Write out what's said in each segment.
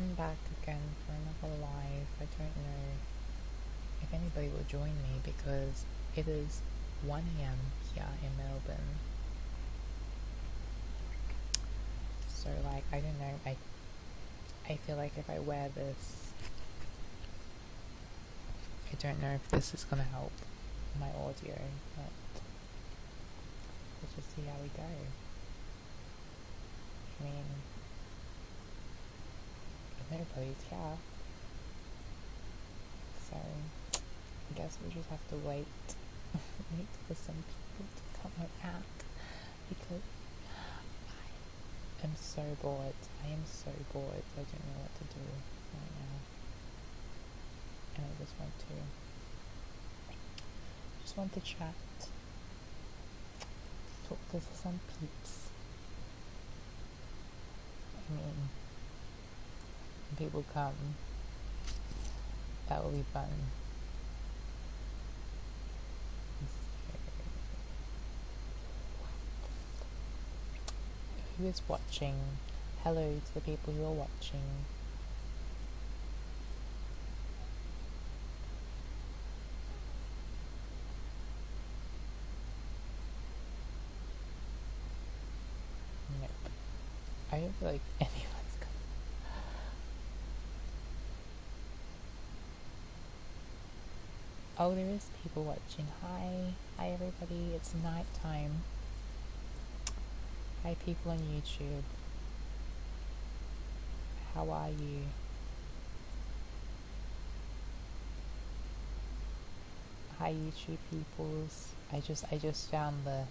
come back again for another live. I don't know if anybody will join me because it is 1 a.m. here in Melbourne. So like, I don't know, I feel like if I wear this, I don't know if this is gonna help my audio, but let's just see how we go. I mean, nobody's here, so I guess we'll just have to wait for some people to come out because I am so bored. I am so bored. I don't know what to do right now, and I just want to chat, talk to some peeps. I mean, when people come, that will be fun. Who is watching? Hello to the people who are watching. Nope. I don't feel like anyone's coming. Oh, there is people watching. Hi everybody. It's night time. Hi people on YouTube. How are you? Hi YouTube peoples. I just found the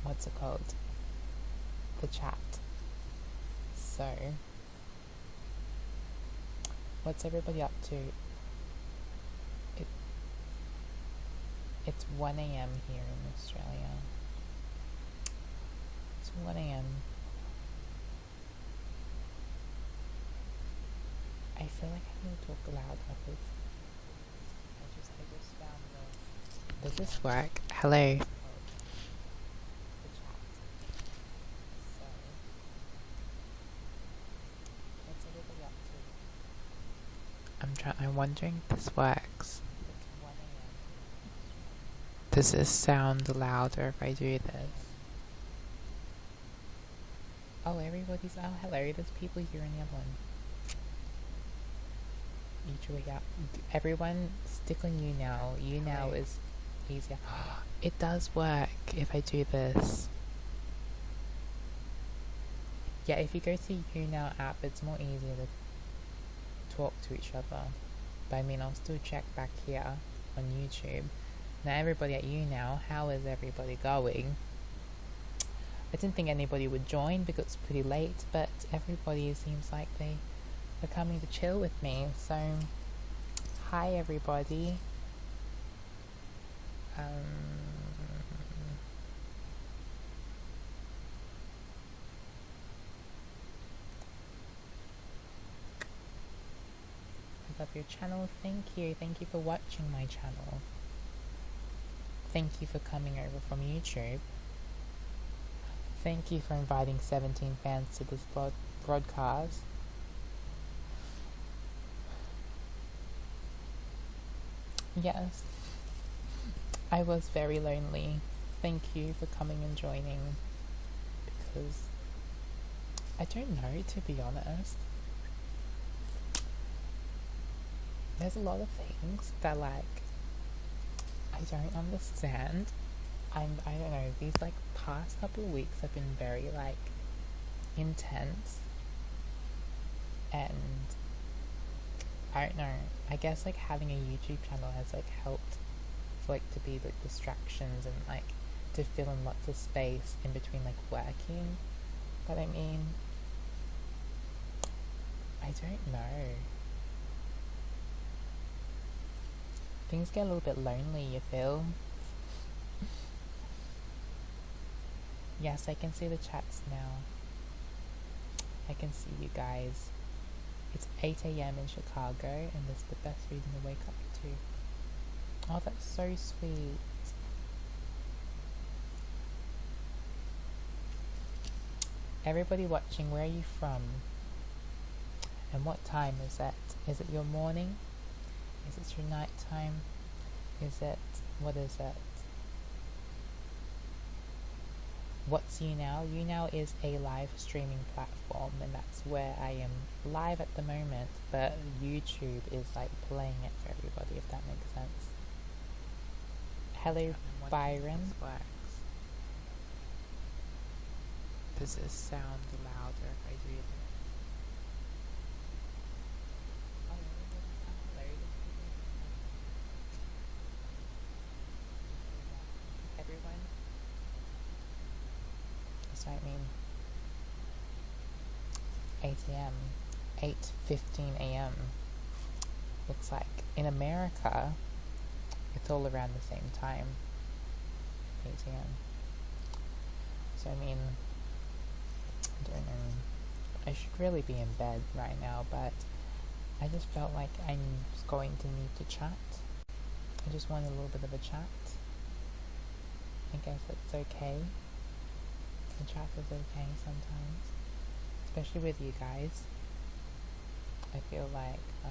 what's it called? The chat. So what's everybody up to? It's 1 a.m. here in Australia. It's 1 a.m. I feel like I need to talk louder because I just found the... Does this work? Hello. I'm wondering if this works. Does this sound louder if I do this? Oh, everybody's... Oh, hello, there's people here in the other one. Everyone, stick on you now. You now is easier. It does work if I do this. Yeah, if you go to YouNow app, it's more easier to talk to each other. But I mean, I'll still check back here on YouTube. Now everybody at YouNow, how is everybody going? I didn't think anybody would join because it's pretty late, but everybody seems like they are coming to chill with me. So, hi everybody. I love your channel. Thank you for watching my channel. Thank you for coming over from YouTube. Thank you for inviting 17 fans to this broadcast. Yes, I was very lonely. Thank you for coming and joining, because I don't know, to be honest. There's a lot of things that like I don't understand. I don't know, these like past couple of weeks have been very like intense, and I don't know, I guess like having a YouTube channel has like helped for like to be like distractions and like to fill in lots of space in between like working. But I mean, I don't know, things get a little bit lonely, you feel? Yes, I can see the chats now. I can see you guys. It's 8 a.m. in Chicago, and this is the best reason to wake up to. Oh, that's so sweet. Everybody watching, where are you from? And what time is it? Is it your morning? Is it your night time? Is it, what is it? What's YouNow? YouNow is a live streaming platform, and that's where I am live at the moment, but YouTube is like playing it for everybody, if that makes sense. Hello, Byron. Does it sound louder if I do it? Everyone? So I mean 8 a.m. 8:15 a.m. Looks like in America it's all around the same time. 8 a.m. So I mean, I don't know. I should really be in bed right now, but I just felt like I'm going to need to chat. I just want a little bit of a chat. I guess it's okay. The chat is okay sometimes, especially with you guys. I feel like I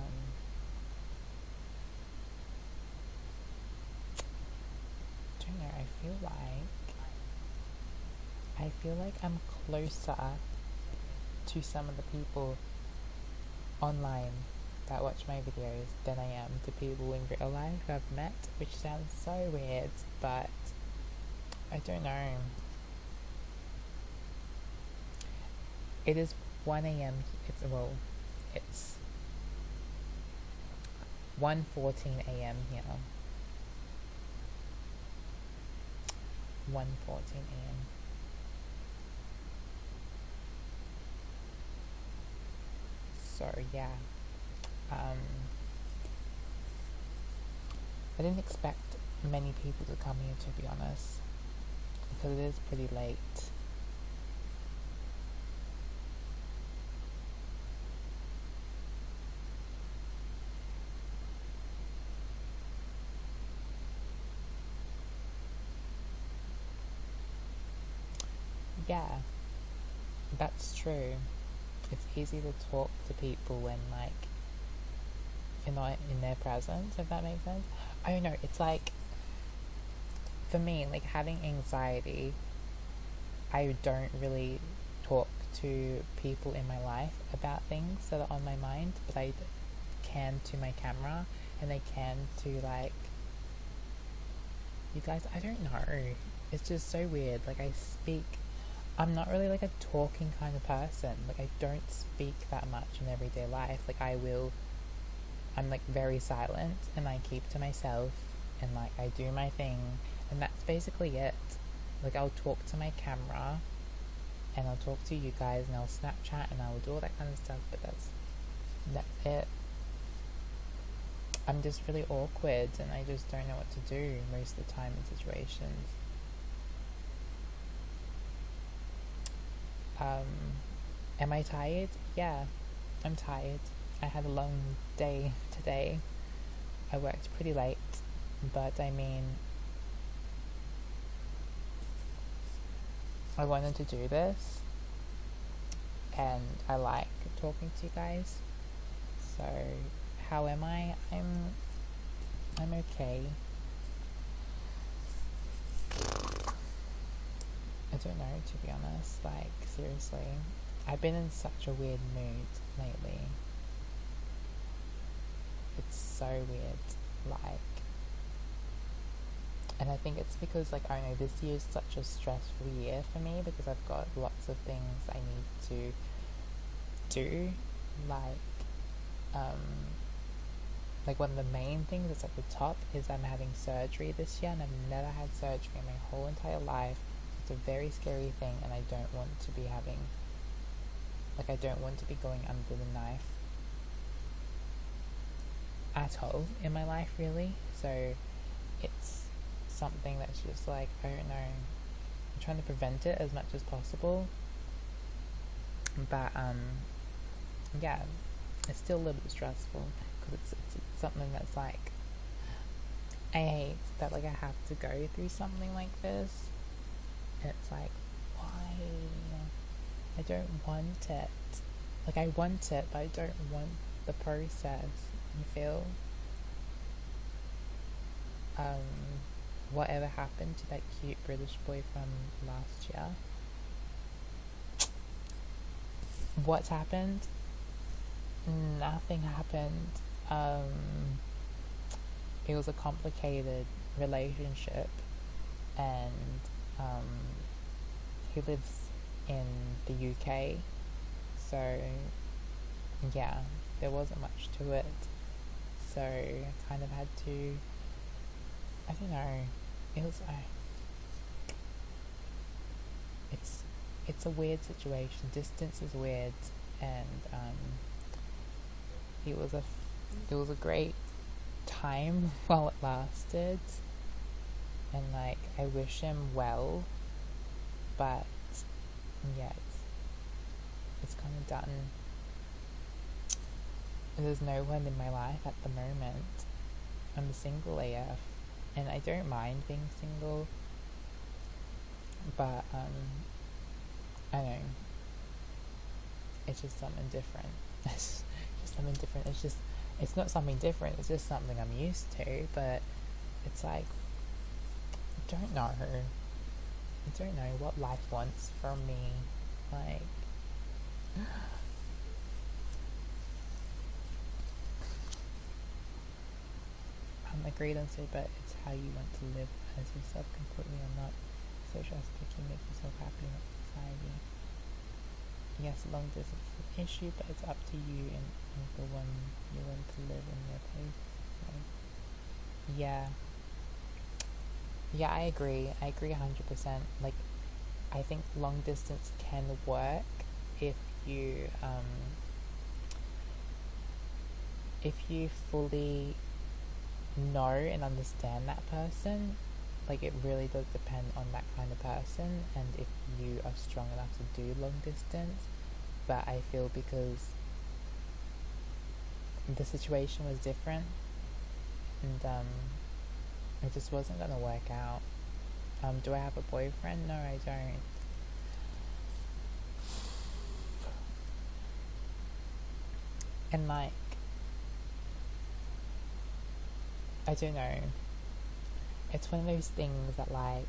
don't know. I feel like I'm closer to some of the people online that watch my videos than I am to people in real life who I've met, which sounds so weird, but I don't know. It is 1 a.m. It's 1:14 a.m. here. 1:14 a.m. So yeah, I didn't expect many people to come here, to be honest, because it is pretty late. Yeah, that's true. It's easy to talk to people when, like, you're not in their presence, if that makes sense. I don't know, it's like, for me, like, having anxiety, I don't really talk to people in my life about things that are on my mind, but I can to my camera, and I can to, like, you guys. I don't know. It's just so weird. Like, I'm not really like a talking kind of person. Like, I don't speak that much in everyday life. Like, I'm like very silent, and I keep to myself, and like I do my thing, and that's basically it. Like, I'll talk to my camera, and I'll talk to you guys, and I'll Snapchat, and I'll do all that kind of stuff, but that's it. I'm just really awkward, and I just don't know what to do most of the time in situations. Am I tired? Yeah, I'm tired. I had a long day today. I worked pretty late, but I mean, I wanted to do this, and I like talking to you guys. So, how am I? I'm okay. I don't know, to be honest. Like, seriously, I've been in such a weird mood lately. It's so weird. Like, and I think it's because, like, I don't know, this year is such a stressful year for me because I've got lots of things I need to do. Like one of the main things that's at the top is I'm having surgery this year, and I've never had surgery in my whole entire life. It's a very scary thing, and I don't want to be I don't want to be going under the knife at all in my life, really. So it's something that's just like, I don't know, I'm trying to prevent it as much as possible, but yeah, it's still a little bit stressful because it's something that's like, I hate that, like, I have to go through something like this, and it's like, why? I don't want it. Like, I want it, but I don't want the process. You feel? Um, Whatever happened to that cute British boy from last year? What's happened? Nothing happened. It was a complicated relationship, and um, he lives in the UK, so yeah, there wasn't much to it. So I kind of had to, I don't know, it was, it's, it's a weird situation. Distance is weird, and it was a, it was a great time while it lasted, and like I wish him well, but yeah, it's kind of done. There's no one in my life at the moment. I'm single AF, and I don't mind being single, but I don't know, it's just something different. It's just something different. It's not something different, it's just something I'm used to, but it's like, I don't know. I don't know what life wants from me. Like, agreed on say, but it's how you want to live as yourself completely or not. Social aspect, you make yourself happy, not society. Yes, long distance is an issue, but it's up to you and the one you want to live in your place. So, yeah. Yeah, I agree. I agree 100%. Like, I think long distance can work if you fully know and understand that person. Like, it really does depend on that kind of person, and if you are strong enough to do long distance. But I feel because the situation was different, and it just wasn't gonna work out. Do I have a boyfriend? No, I don't. And like, I don't know. It's one of those things that, like,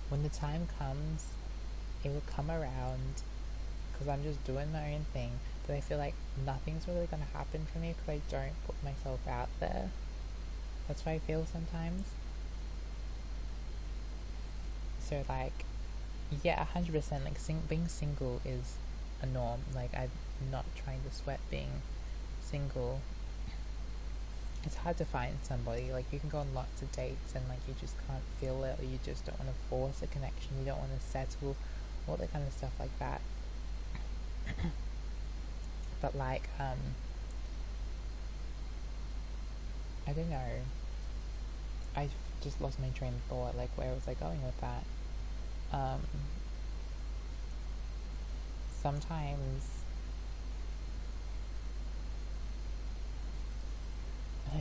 when the time comes, it will come around, because I'm just doing my own thing. But I feel like nothing's really gonna happen for me because I don't put myself out there. That's what I feel sometimes. So like, yeah, 100%. Like, being single is a norm. Like, I'm not trying to sweat being single. It's hard to find somebody. Like, you can go on lots of dates and like you just can't feel it, or you just don't want to force a connection. You don't want to settle, all that kind of stuff like that. But like, I don't know. I just lost my train of thought. Like, where was I going with that? Um, sometimes,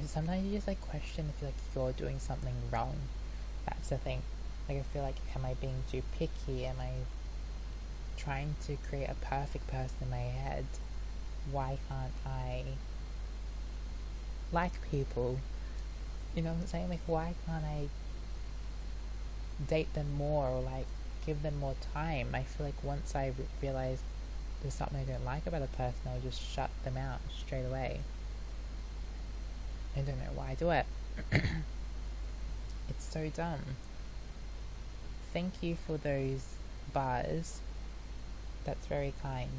sometimes you just like question if like you're doing something wrong. That's the thing. Like, I feel like, am I being too picky? Am I trying to create a perfect person in my head? Why can't I like people? You know what I'm saying? Like, why can't I date them more, or like give them more time? I feel like once I realize there's something I don't like about a person, I'll just shut them out straight away. I don't know why I do it. It's so dumb. Thank you for those bars. That's very kind.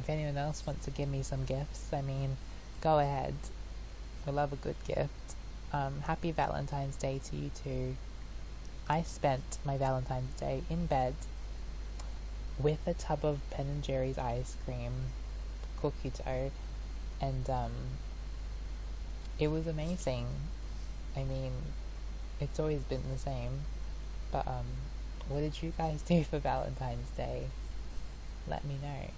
If anyone else wants to give me some gifts, I mean, go ahead. I love a good gift. Happy Valentine's Day to you too. I spent my Valentine's Day in bed with a tub of Ben & Jerry's ice cream, cookie dough, and it was amazing. I mean, it's always been the same. But what did you guys do for Valentine's Day? Let me know.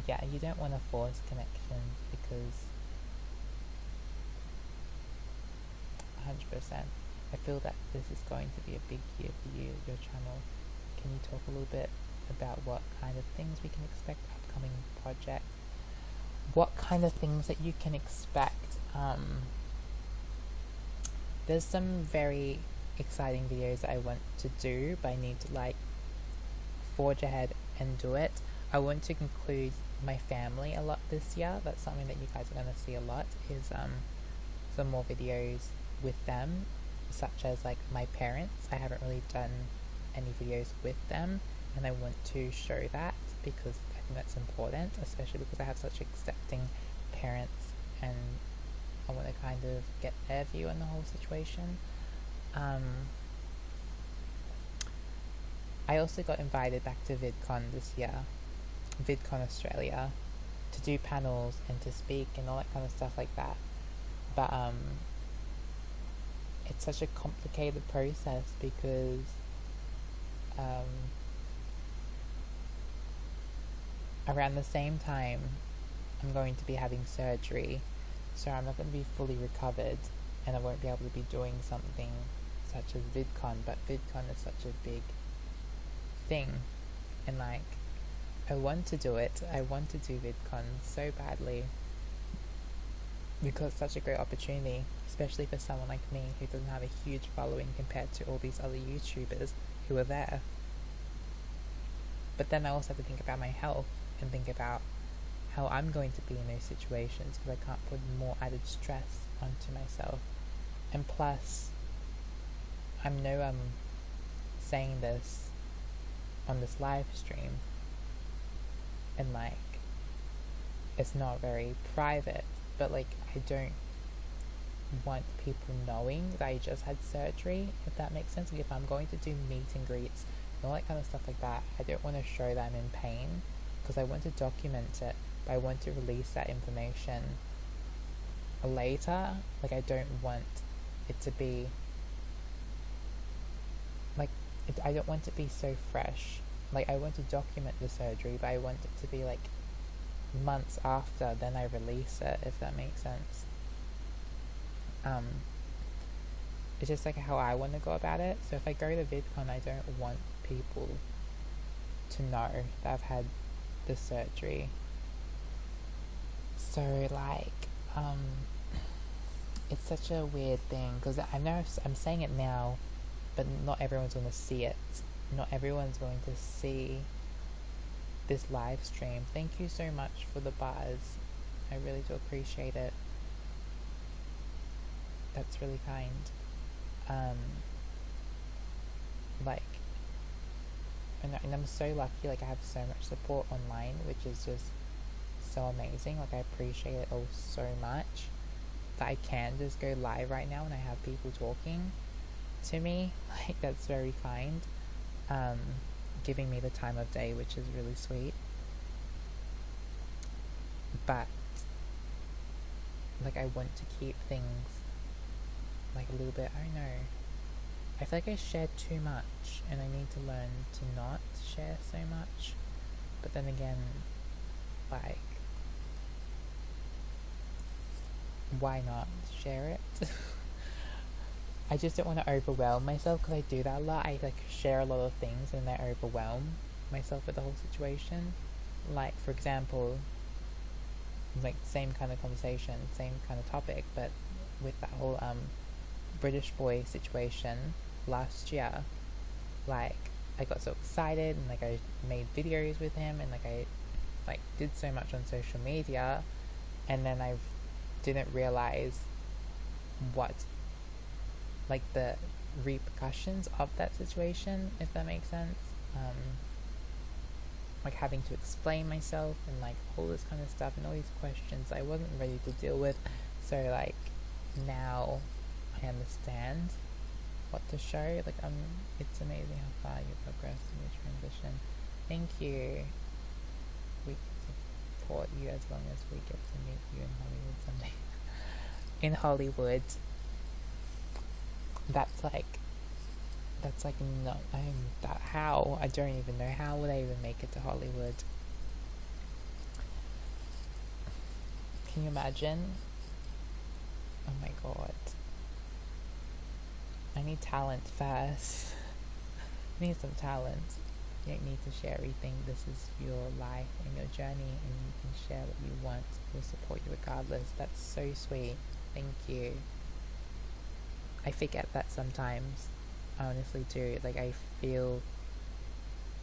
Yeah, you don't want to force connections, because 100%. I feel that this is going to be a big year for you, your channel. Can you talk a little bit about what kind of things we can expect upcoming projects, what kind of things that you can expect. There's some very exciting videos that I want to do, but I need to like forge ahead and do it. I want to include my family a lot this year. That's something that you guys are going to see a lot, is some more videos with them, such as like my parents. I haven't really done any videos with them, and I want to show that because I think that's important, especially because I have such accepting parents, and I want to kind of get their view on the whole situation. I also got invited back to VidCon this year, VidCon Australia, to do panels and to speak and all that kind of stuff like that. But it's such a complicated process because around the same time I'm going to be having surgery, so I'm not going to be fully recovered, and I won't be able to be doing something such as VidCon. But VidCon is such a big thing, and like I want to do it. I want to do VidCon so badly because it's such a great opportunity, especially for someone like me who doesn't have a huge following compared to all these other YouTubers who are there. But then I also have to think about my health and think about how I'm going to be in those situations, because I can't put more added stress onto myself. And plus, I know I'm saying this on this live stream, and like it's not very private, but like I don't want people knowing that I just had surgery, if that makes sense. Like if I'm going to do meet and greets and all that kind of stuff like that, I don't want to show that I'm in pain, because I want to document it, but I want to release that information later. Like I don't want it to be like I don't want it to be so fresh. Like I want to document the surgery, but I want it to be like months after then I release it, if that makes sense. It's just like how I want to go about it. So if I go to VidCon, I don't want people to know that I've had the surgery. So like it's such a weird thing, because I know I'm saying it now, but not everyone's going to see it. Not everyone's going to see this live stream. Thank you so much for the buzz. I really do appreciate it. That's really kind. Like, and I'm so lucky. Like I have so much support online, which is just so amazing. Like I appreciate it all so much that I can just go live right now and I have people talking to me. Like that's very kind. Giving me the time of day, which is really sweet. But like I want to keep things like a little bit, I don't know, I feel like I share too much, and I need to learn to not share so much. But then again, like, why not share it? I just don't want to overwhelm myself, because I do that a lot. I like share a lot of things and I overwhelm myself with the whole situation. Like for example, like same kind of conversation, same kind of topic, but with that whole British boy situation last year, like I got so excited and like I made videos with him and like I like did so much on social media, and then I didn't realize what like the repercussions of that situation, if that makes sense. Like having to explain myself and like all this kind of stuff and all these questions I wasn't ready to deal with. So like now I understand what to show. Like it's amazing how far you progressed in your transition. Thank you. We support you as long as we get to meet you in Hollywood someday. In Hollywood. That's like not how, I don't even know how would I even make it to Hollywood. Can you imagine? Oh my god. I need talent first. I need some talent. You don't need to share everything. This is your life and your journey, and you can share what you want. We'll support you regardless. That's so sweet. Thank you. I forget that sometimes. I honestly do. Like, I feel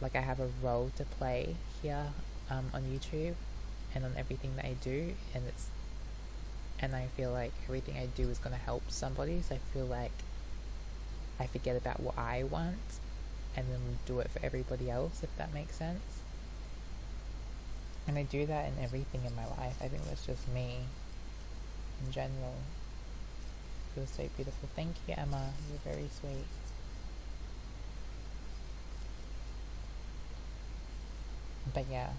like I have a role to play here on YouTube and on everything that I do, and I feel like everything I do is going to help somebody. So I feel like I forget about what I want and then do it for everybody else, if that makes sense. And I do that in everything in my life. I think that's just me in general. It feels so beautiful. Thank you, Emma. You're very sweet. But yeah,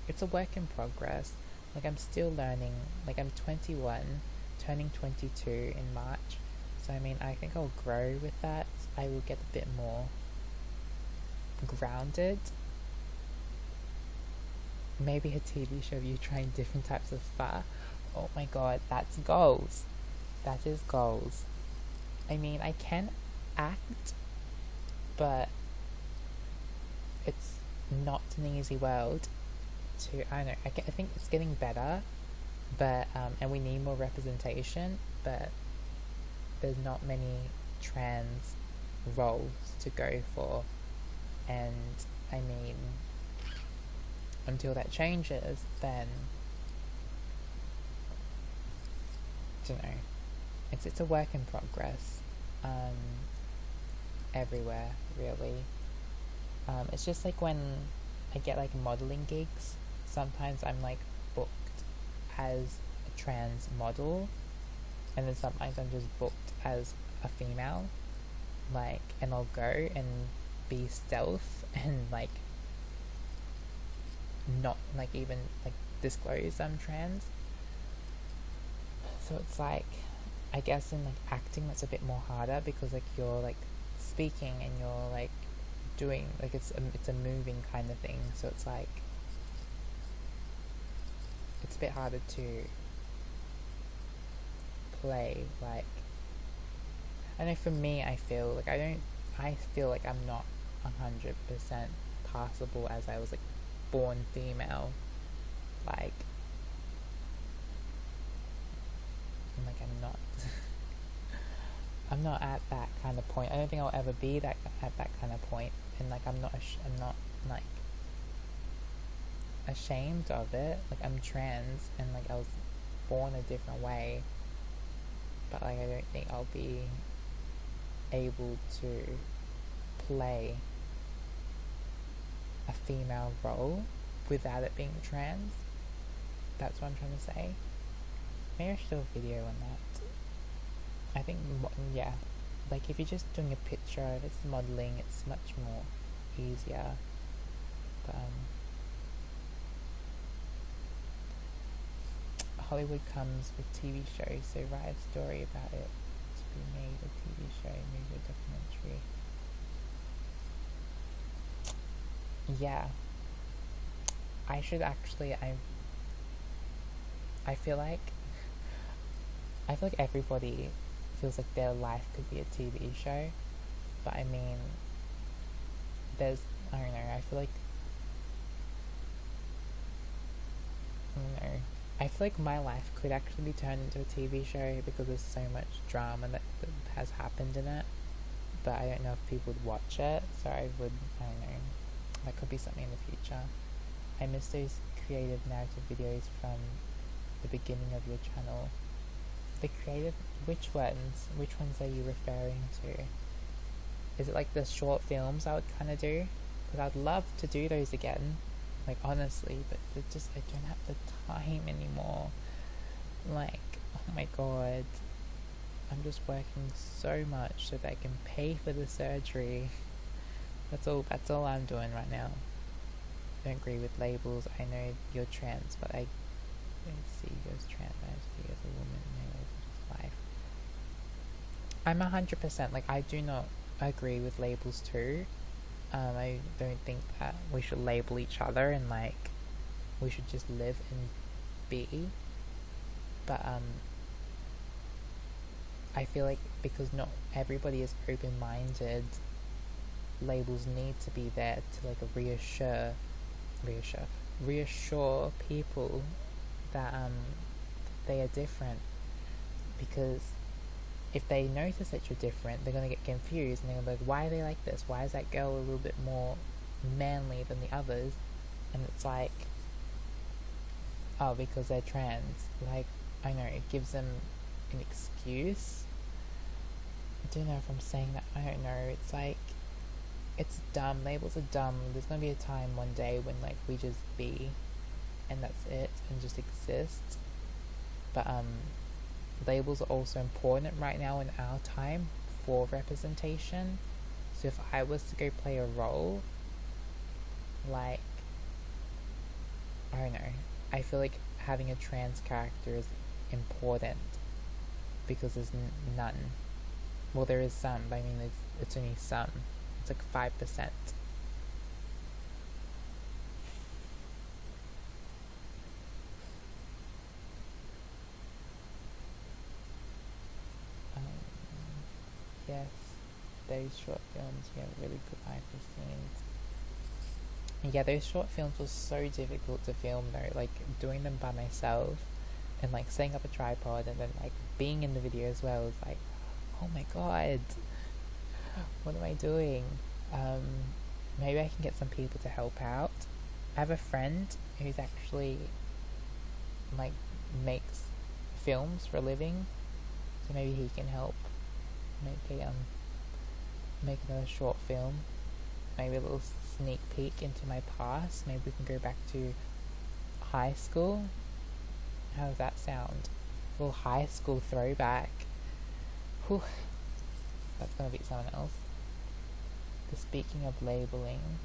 it's a work in progress. Like, I'm still learning. Like, I'm 21, turning 22 in March. So I mean, I think I'll grow with that. I will get a bit more grounded. Maybe a TV show of you trying different types of pho. Oh my god, that's goals. That is goals. I mean, I can act, but it's not an easy world to, I don't know, I think it's getting better, but and we need more representation, but there's not many trans roles to go for, and I mean, until that changes, then I don't know. It's a work in progress, everywhere really. It's just like when I get like modeling gigs, sometimes I'm like booked as a trans model, and then sometimes I'm just booked as a female, like, and I'll go and be stealth and like not like even like disclose I'm trans. So it's like, I guess in like acting that's a bit more harder because like you're like speaking and you're like doing like it's a moving kind of thing, so it's like it's a bit harder to play. Like, I know for me, I feel like I feel like I'm not 100% passable as I was like born female. Like, I'm not I'm not at that kind of point. I don't think I'll ever be at that kind of point, and like I'm not like ashamed of it. Like, I'm trans and like I was born a different way, but like I don't think I'll be able to play a female role without it being trans. That's what I'm trying to say. Maybe I should do a video on that. I think, yeah, like if you're just doing a picture, if it's modeling, it's much more easier. But Hollywood comes with TV shows, so write a story about it to be made a TV show, maybe a documentary. Yeah, I should actually. I feel like everybody feels like their life could be a TV show, but I mean, I don't know. I feel like I don't know. I feel like my life could actually be turned into a TV show because there's so much drama that has happened in it. But I don't know if people would watch it, so I don't know. That could be something in the future. I miss those creative narrative videos from the beginning of your channel. The creative, which ones? Which ones are you referring to? Is it like the short films I would kind of do? Because I'd love to do those again, like honestly, but I don't have the time anymore. Like, oh my god, I'm just working so much so that I can pay for the surgery. That's all I'm doing right now. I don't agree with labels. I know you're trans, but I don't see you as trans. I see you as a woman in life. I'm 100%, like, I do not agree with labels too. I don't think that we should label each other, and like we should just live and be. But I feel like because not everybody is open-minded, labels need to be there to like reassure people that they are different, because if they notice that you're different, they're gonna get confused and they're gonna be like, why are they like this? Why is that girl a little bit more manly than the others? And it's like, oh, because they're trans. Like, I know it gives them an excuse. I don't know if I'm saying that. I don't know. It's like, it's dumb. Labels are dumb. There's gonna be a time one day when like we just be, and that's it, and just exist. But labels are also important right now in our time for representation. So if I was to go play a role, like, I don't know, I feel like having a trans character is important because there's none. Well, there is some, but I mean, it's only some. It's like 5%. Yes, those short films, you have really good behind the scenes. Yeah, those short films were so difficult to film though, like doing them by myself and like setting up a tripod and then like being in the video as well is like, oh my god, what am I doing? Maybe I can get some people to help out. I have a friend who's actually like makes films for a living, so maybe he can help make another short film, maybe a little sneak peek into my past. Maybe we can go back to high school. How does that sound? A little high school throwback. Whew. That's gonna be someone else. But speaking of labeling,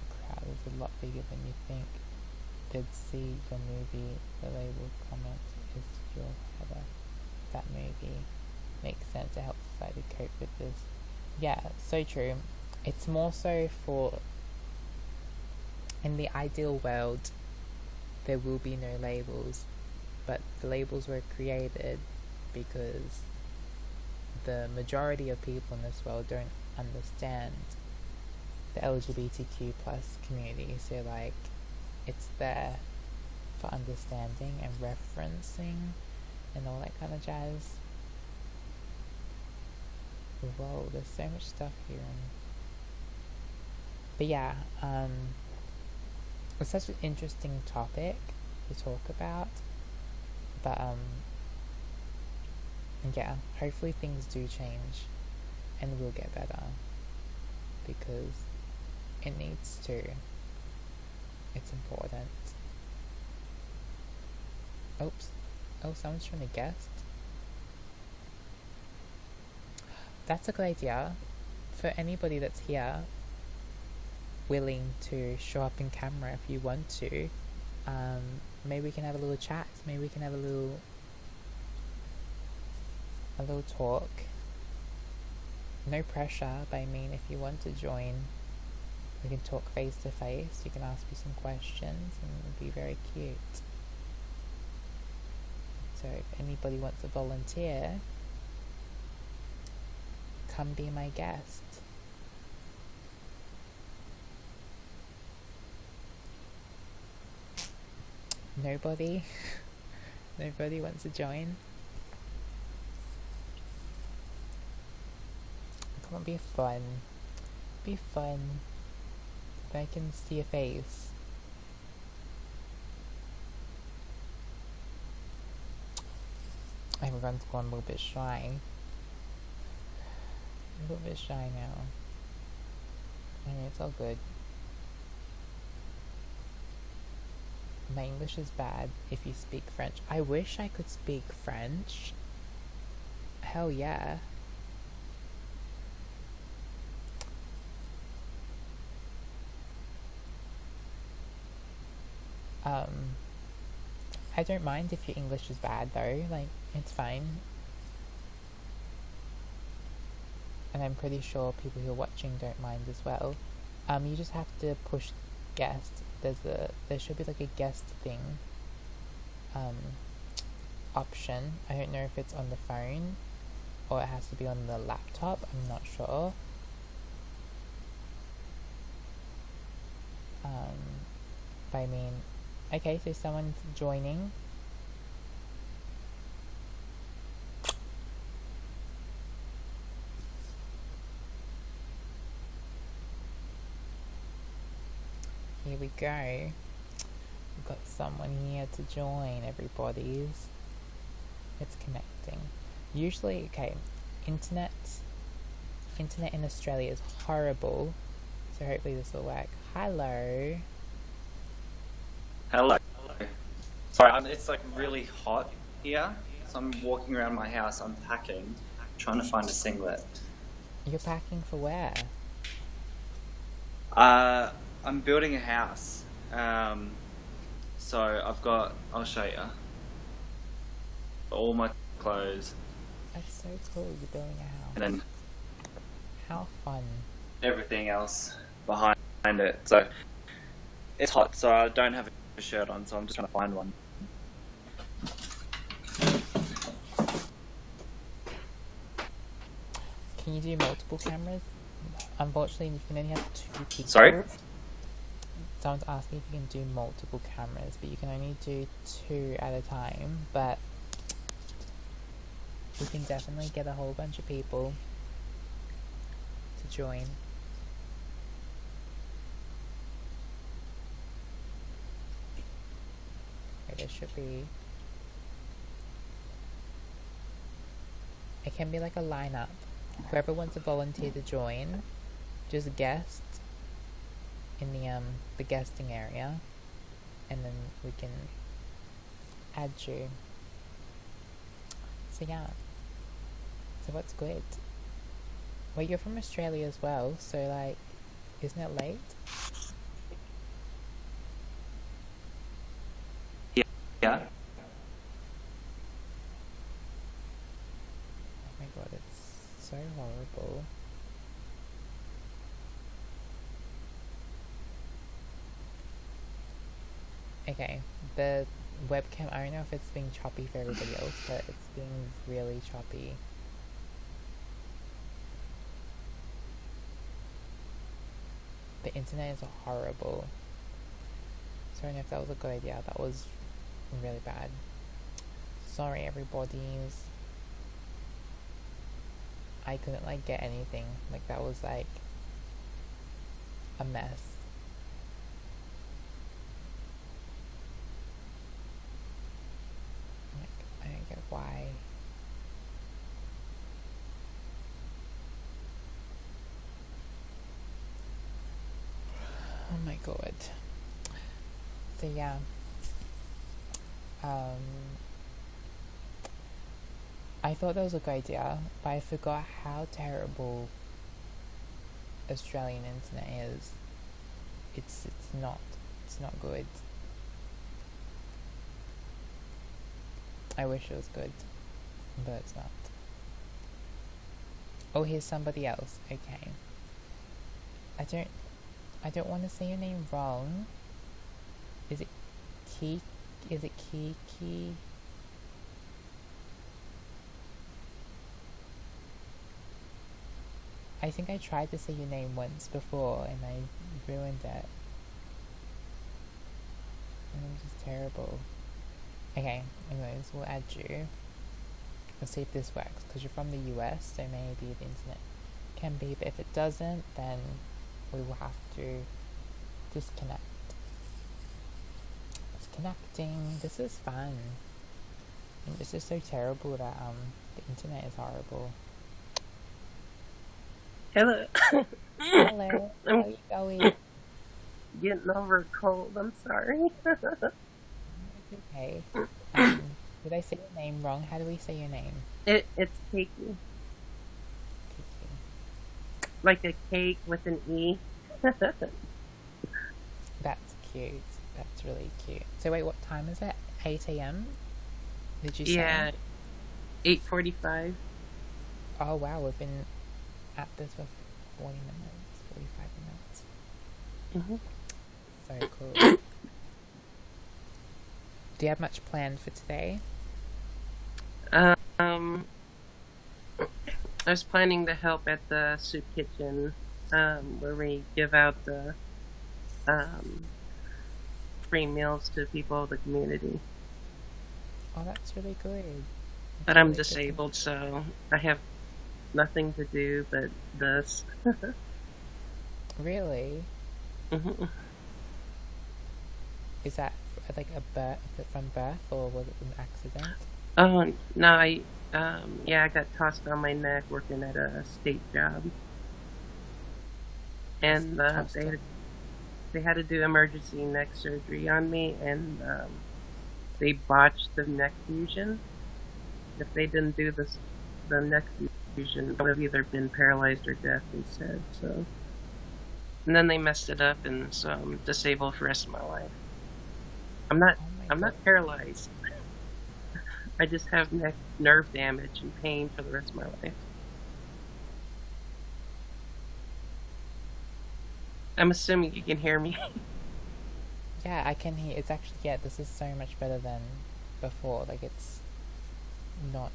the crowd is a lot bigger than you think. They'd see your movie, the label comment is your header. That movie makes sense to help society cope with this. Yeah, so true. It's more so for, in the ideal world, there will be no labels, but the labels were created because the majority of people in this world don't understand the LGBTQ plus community, so like it's there for understanding and referencing and all that kind of jazz. Whoa, there's so much stuff here. But yeah, it's such an interesting topic to talk about. But yeah, hopefully things do change and will get better, because it needs to. It's important. Oops. Oh, someone's trying to guest. That's a good idea. For anybody that's here, willing to show up in camera if you want to, maybe we can have a little chat. Maybe we can have a little talk. No pressure, but I mean, if you want to join, we can talk face to face. You can ask me some questions and it'll be very cute. So if anybody wants to volunteer, come be my guest. Nobody? Nobody wants to join? Come on, be fun. Be fun. I can see your face. Everyone's gone a little bit shy. A little bit shy now. I mean, it's all good. My English is bad if you speak French. I wish I could speak French. Hell yeah. I don't mind if your English is bad though, like, it's fine. And I'm pretty sure people who are watching don't mind as well. You just have to push guest. There should be like a guest thing, option. I don't know if it's on the phone or it has to be on the laptop, I'm not sure. But I mean, okay, so someone's joining. Here we go. We've got someone here to join, everybody's. It's connecting. Usually, okay, internet in Australia is horrible, so hopefully this will work. Hello. Hello. Sorry, it's like really hot here, so I'm walking around my house unpacking, trying to find a singlet. You're packing for where? I'm building a house, so I'll show you all my clothes, That's so cool, you're building a house. and then How fun. everything else behind it. So it's hot, so I don't have a shirt on, so I'm just trying to find one. Can you do multiple cameras? Unfortunately, you can only have 2 people. Sorry? Someone's asking if you can do multiple cameras, but you can only do 2 at a time. But we can definitely get a whole bunch of people to join. Okay, there should be... It can be like a lineup. Whoever wants to volunteer to join, just guest in the guesting area, and then we can add you. So yeah. So what's good? Well, you're from Australia as well, so like, isn't it late? Yeah. Oh my god, it's so horrible. Okay, the webcam, I don't know if it's being choppy for everybody else, but it's being really choppy. The internet is horrible. So I don't know if that was a good idea. That was really bad. Sorry, everybody's. I couldn't like get anything. Like that was like a mess. Like, I don't get why. Oh my god. So yeah. I thought that was a good idea, but I forgot how terrible Australian internet is. It's not good. I wish it was good, but it's not. Oh, here's somebody else. Okay. I don't want to say your name wrong. Is it Ki? Is it Kiki? I think I tried to say your name once before and I ruined it. And it was just terrible. Okay, anyways, we'll add you. Let's see if this works, because you're from the US, so maybe the internet can be, but if it doesn't, then we will have to disconnect. It's connecting. This is fun. And this is so terrible that the internet is horrible. Hello. Hello. How are you going? Getting over a cold. I'm sorry. Okay. Did I say your name wrong? How do we say your name? It's cakey. Kiki. Like a cake with an E. That's cute. That's really cute. So wait, what time is it? 8 a.m.? Did you say? Yeah. 8:45. Oh wow, we've been at this for 40 minutes, 45 minutes. So cool. Do you have much planned for today? I was planning to help at the soup kitchen, where we give out the free meals to people of the community. Oh, that's really good. But That's I'm really good. disabled, so I have nothing to do but this. Really? Mhm. Is that like a birth from birth or was it an accident? Oh no, yeah, I got tossed on my neck working at a state job, Just and tossed on. they had to do emergency neck surgery on me, and they botched the neck fusion. If they didn't do the neck fusion, I would have either been paralyzed or deaf instead. So, and then they messed it up, and so I'm disabled for the rest of my life. I'm not Oh my I'm god. not paralyzed. I just have neck nerve damage and pain for the rest of my life. I'm assuming you can hear me. Yeah, I can hear. It's actually, yeah, this is so much better than before. Like, it's not,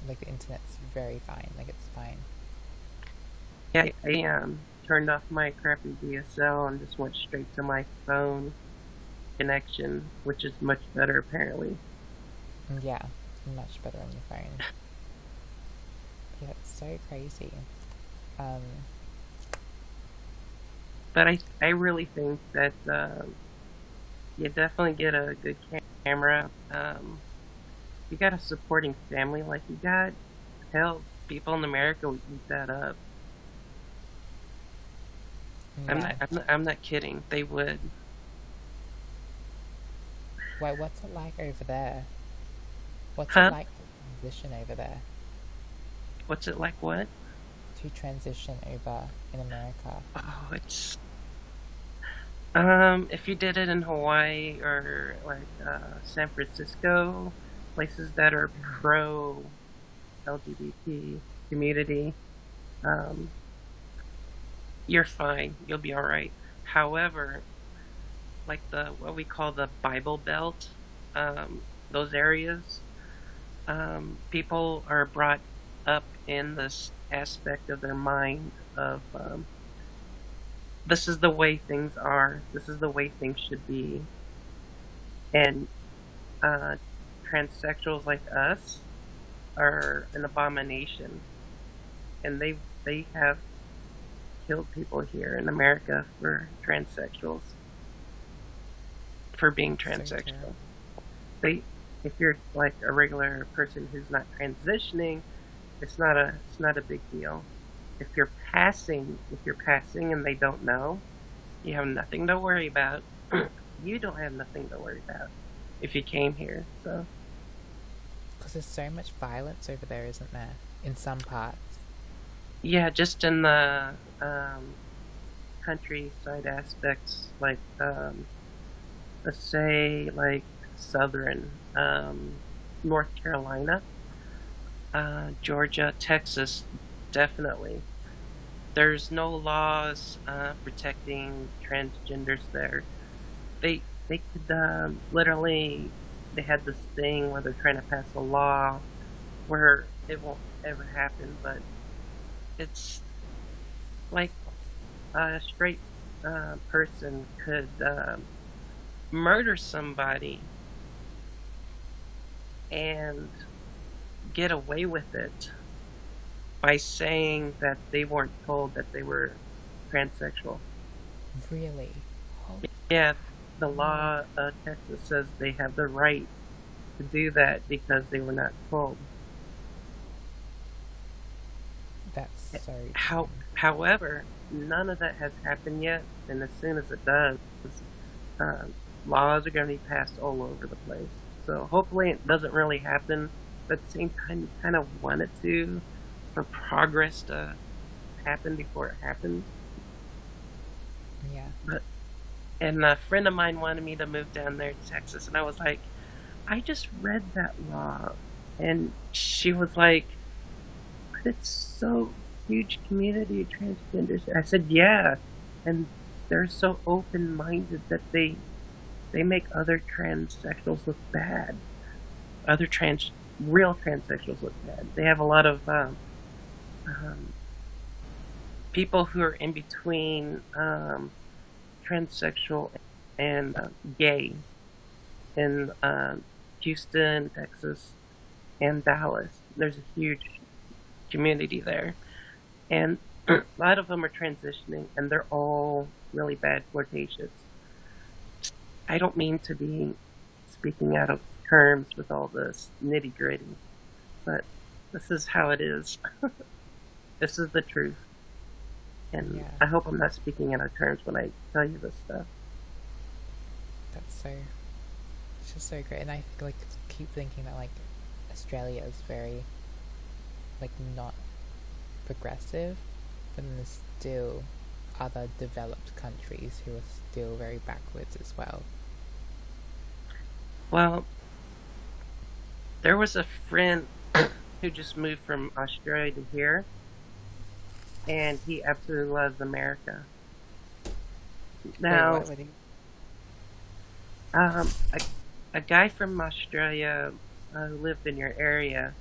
like, the internet's very fine. Like, it's fine. Yeah, I turned off my crappy DSL and just went straight to my phone connection, which is much better apparently. Yeah, much better on your phone. Yeah, it's so crazy. Um, But I really think that you definitely get a good camera. You got a supporting family like you got. Hell, people in America would eat that up. yeah. I'm not kidding. They would. Wait, what's it like over there? What's it Huh? like to transition over there? What's it like? What? To transition over in America? Oh, it's if you did it in Hawaii or like San Francisco, places that are pro LGBT community, um, you're fine. You'll be all right. However, like the what we call the Bible Belt, those areas, people are brought up in this aspect of their mind of this is the way things are, this is the way things should be, and uh, transsexuals like us are an abomination, and they have killed people here in America for transsexuals for being So transsexual. terrible. They, if you're like a regular person who's not transitioning, it's not a big deal. If you're passing and they don't know, you have nothing to worry about. You don't have nothing to worry about if you came here. So Because there's so much violence over there, isn't there? In some parts. yeah, just in the countryside aspects, like let's say like southern North Carolina, Georgia, Texas, definitely. There's no laws protecting transgenders there. They could literally they had this thing where they're trying to pass a law where it won't ever happen, but it's like a straight person could murder somebody and get away with it by saying that they weren't told that they were transsexual. Really? Oh, Yeah, the law of Texas says they have the right to do that because they were not told. that's so How, however, none of that has happened yet, and as soon as it does, uh, laws are going to be passed all over the place. So hopefully it doesn't really happen, but at the same time, you kind of want it to, for progress to happen before it happens. yeah. But and a friend of mine wanted me to move down there to Texas, and I was like, I just read that law, and she was like, but it's so huge community of transgenders. I said, yeah, and they're so open minded that they make other transsexuals look bad. Other real transsexuals look bad. They have a lot of um, people who are in between transsexual and gay in Houston, Texas, and Dallas. There's a huge community there, and a lot of them are transitioning, and they're all really bad flirtatious. I don't mean to be speaking out of terms with all this nitty gritty, but this is how it is. This is the truth. And Yeah, I hope I'm not speaking out of terms when I tell you this stuff. that's so. It's just so great, and I like keep thinking that like Australia is very like not progressive, but then there's still other developed countries who are still very backwards as well. Well, there was a friend who just moved from Australia to here, and he absolutely loves America. Wait, Now, what? um, a, a guy from Australia who lived in your area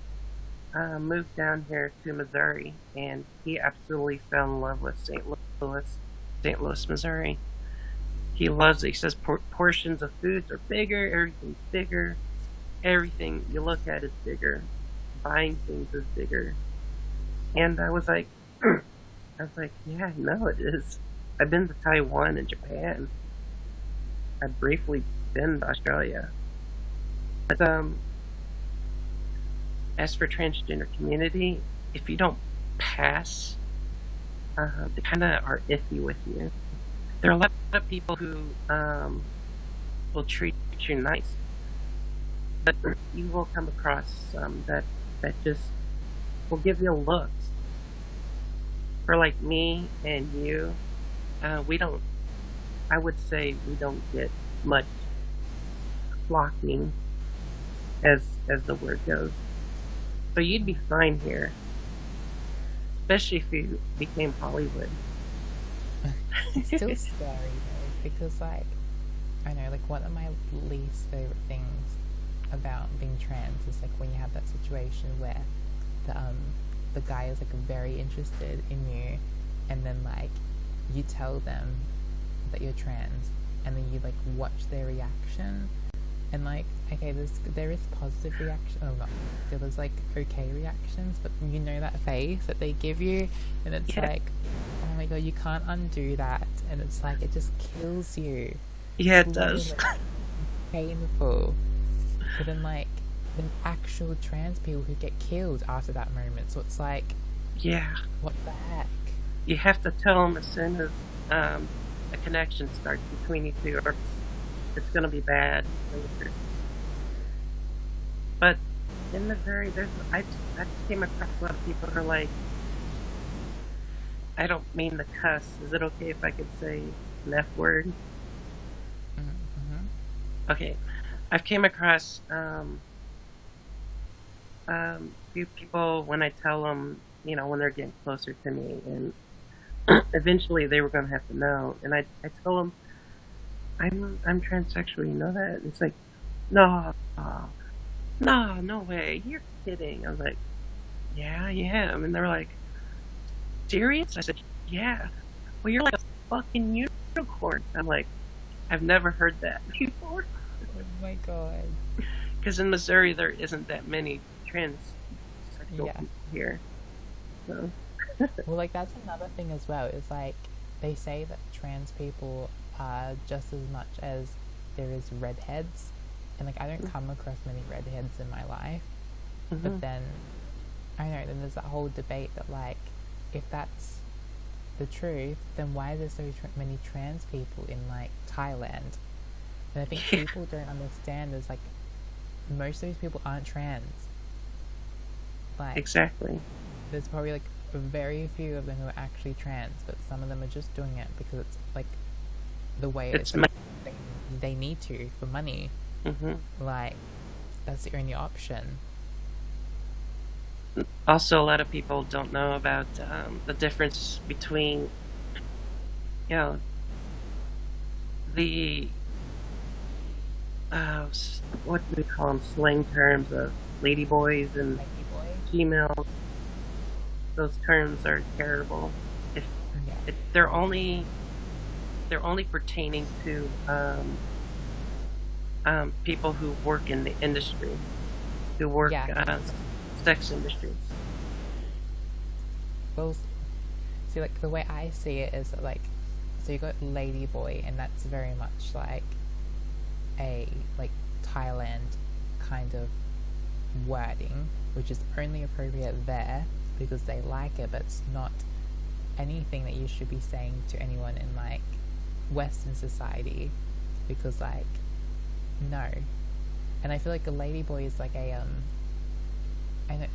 moved down here to Missouri, and he absolutely fell in love with Louis, St. Louis, Missouri. He loves it. He says portions of foods are bigger, everything's bigger, everything you look at is bigger, buying things is bigger. And yeah, no, it is. I've been to Taiwan and Japan. I've briefly been to Australia. But as for transgender community, if you don't pass, they kind of are iffy with you. There are a lot of people who will treat you nice, but you will come across some that just will give you looks. For like me and you, we don't. I would say we don't get much flocking, as the word goes. So you'd be fine here, especially if you became Hollywood. It's still scary though, because like I know, like one of my least favorite things about being trans is like when you have that situation where the um the guy is like very interested in you, and then like you tell them that you're trans, and then you like watch their reaction, and like okay, there is positive reaction. Oh, not there's like okay reactions, but you know that face that they give you, and it's Yeah, like, oh my god, you can't undo that, and it's like it just kills you. yeah, It's it literally does. like painful. But then like the actual trans people who get killed after that moment, so it's like, Yeah, what the heck? you have to tell them as soon as a connection starts between you two, or it's going to be bad later. But in Missouri, I came across a lot of people who are like, I don't mean to cuss. Is it okay if I could say an F word? Mm-hmm. Okay, I've came across few people when I tell them, when they're getting closer to me, and eventually they were going to have to know. And I tell them, I'm transsexual. You know that? And it's like, no, no, no way. You're kidding. I was like, yeah, I am. And they're like, serious? I said, yeah. Well, you're like a fucking unicorn. I'm like, I've never heard that before. Oh my god. Because in Missouri, there isn't that many transsexual Yeah. people here. So, Well, like that's another thing as well. Is like they say that trans people are just as much as there is redheads, and like I don't come across many redheads in my life. hmm But then I know then there's that whole debate that like if that's the truth, then why are there so many trans people in like Thailand? And I think yeah, people don't understand is like most of these people aren't trans. Like exactly. there's probably like very few of them who are actually trans, but some of them are just doing it because it's like the way it is. It's Like they, they need to for money. hmm Like that's the only option. Also, a lot of people don't know about the difference between, you know, the what do we call them, slang terms of ladyboys and Mikey boy. females. Those terms are terrible. If Yeah. if they're only they're only pertaining to people who work in the industry, who work Yeah, sex industry. those. See, like the way I see it is that, like, so you got lady boy, and that's very much like a like Thailand kind of wording, which is only appropriate there because they like it, but it's not anything that you should be saying to anyone in like Western society because like no. And I feel like a ladyboy is like a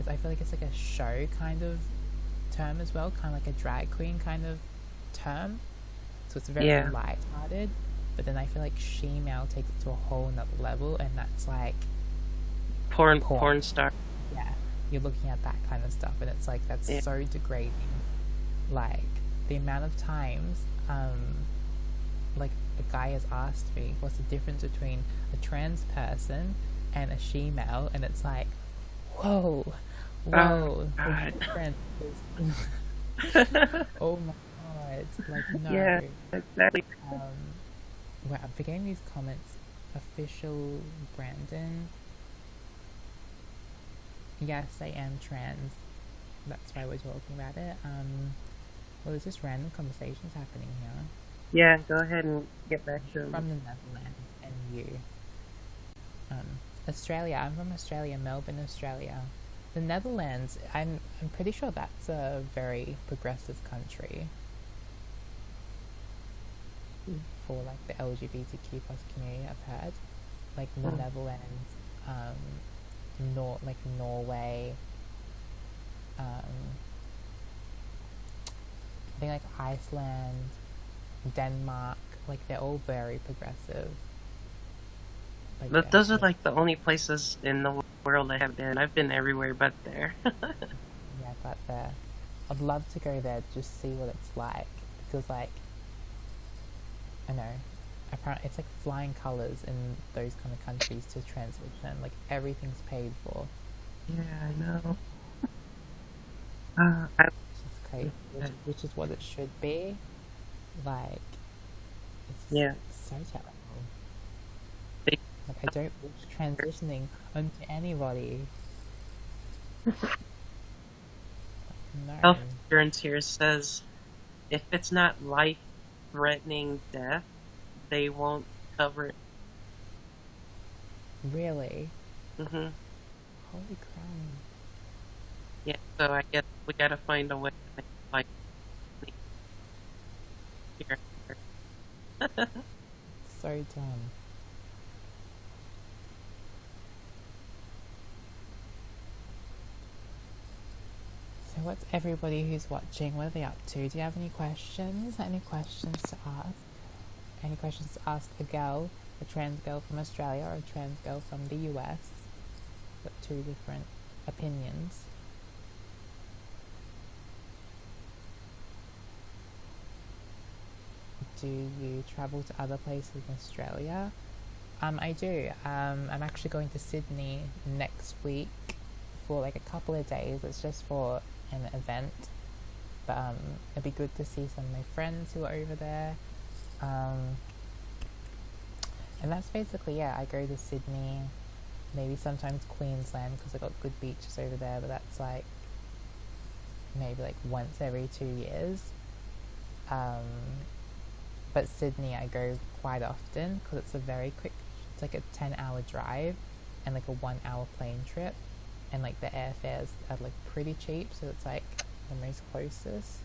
I feel like it's like a show kind of term as well, kind of like a drag queen kind of term. So it's very Yeah, light-hearted, but then I feel like she-male takes it to a whole nother level, and that's like porn. porn star. Yeah, you're looking at that kind of stuff, and it's like that's Yeah. so degrading. Like the amount of times, like a guy has asked me, what's the difference between a trans person and a she-male, and it's like, whoa, Oh whoa, the God. difference is, oh my god, like Yeah, no. exactly. Um, well, I'm forgetting these comments. Official Brandon. Yes, I am trans. That's why we're talking about it. Well, there's just random conversations happening here Yeah, go ahead and get back to him. from the Netherlands and you. Australia. I'm from Australia, Melbourne, Australia. The Netherlands. I'm pretty sure that's a very progressive country for like the LGBTQ plus community. I've heard like the Mm. Netherlands, like Norway, um, I think like Iceland, Denmark, like they're all very progressive. Like But those are like like the only places in the world I have been. I've been everywhere but there. yeah, but there. I'd love to go there just see what it's like because like I know. Apparently, it's like flying colors in those kind of countries to transition. Like everything's paid for. Yeah, I know. I It's crazy, which is what it should be. Like, it's yeah. so terrible. Like, I don't wish transitioning onto anybody. No. Health insurance here says if it's not life-threatening death, they won't cover it. Really? Hmm. Holy crap. Yeah, so I guess we gotta find a way to make life here. So dumb. So, what's everybody who's watching? What are they up to? Do you have any questions? Any questions to ask? Any questions to ask a girl, a trans girl from Australia or a trans girl from the US? Got two different opinions. Do you travel to other places in Australia? I do. I'm actually going to Sydney next week for like a couple of days. It's just for an event, but it'd be good to see some of my friends who are over there. Um, and that's basically I go to Sydney, maybe sometimes Queensland because I got good beaches over there, but that's like maybe like once every 2 years. But Sydney I go quite often because it's a very quick, it's like a 10-hour drive and like a 1-hour plane trip, and like the airfares are like pretty cheap, so it's like the most closest.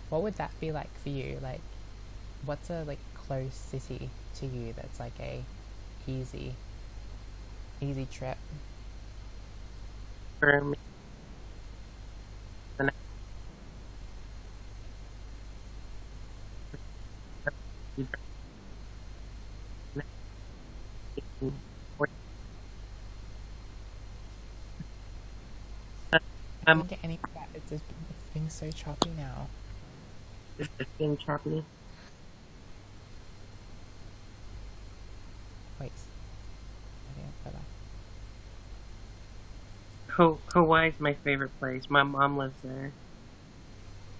What would that be like for you? Like, what's a like close city to you that's like a easy trip? For me, the next I I'm don't get any of that. It's being so choppy now. it's being choppy. Wait, I think it's better. Hawaii's my favorite place. My mom lives there.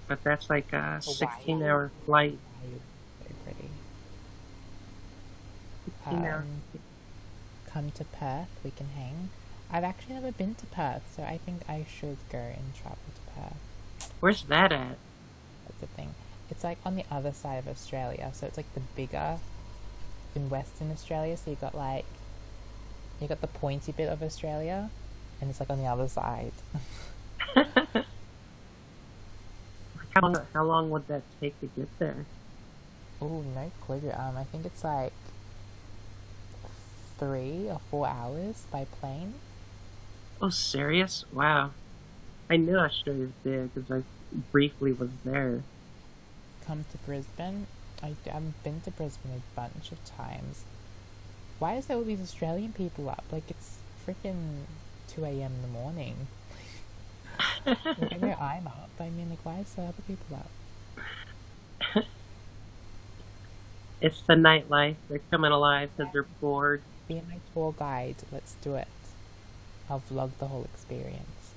but that's like a Hawaii. 16-hour flight. Hawaii is so pretty. 16 hour. Come to Perth, we can hang. I've actually never been to Perth, so I think I should go and travel to Perth. Where's that at? That's the thing. It's like on the other side of Australia, so it's like the bigger in Western Australia. So you got the pointy bit of Australia, and it's like on the other side. How long would that take to get there? Oh, no clue. I think it's like 3 or 4 hours by plane. Oh, serious? Wow. I knew Australia was big because I briefly was there. Come to Brisbane. I've been to Brisbane a bunch of times. Why is there all these Australian people up? Like, it's freaking 2 a.m. in the morning. Like, I know I'm up. I mean, like, why is there other people up? It's the nightlife. They're coming alive because they're bored. Be my tour guide. Let's do it. I'll vlog the whole experience.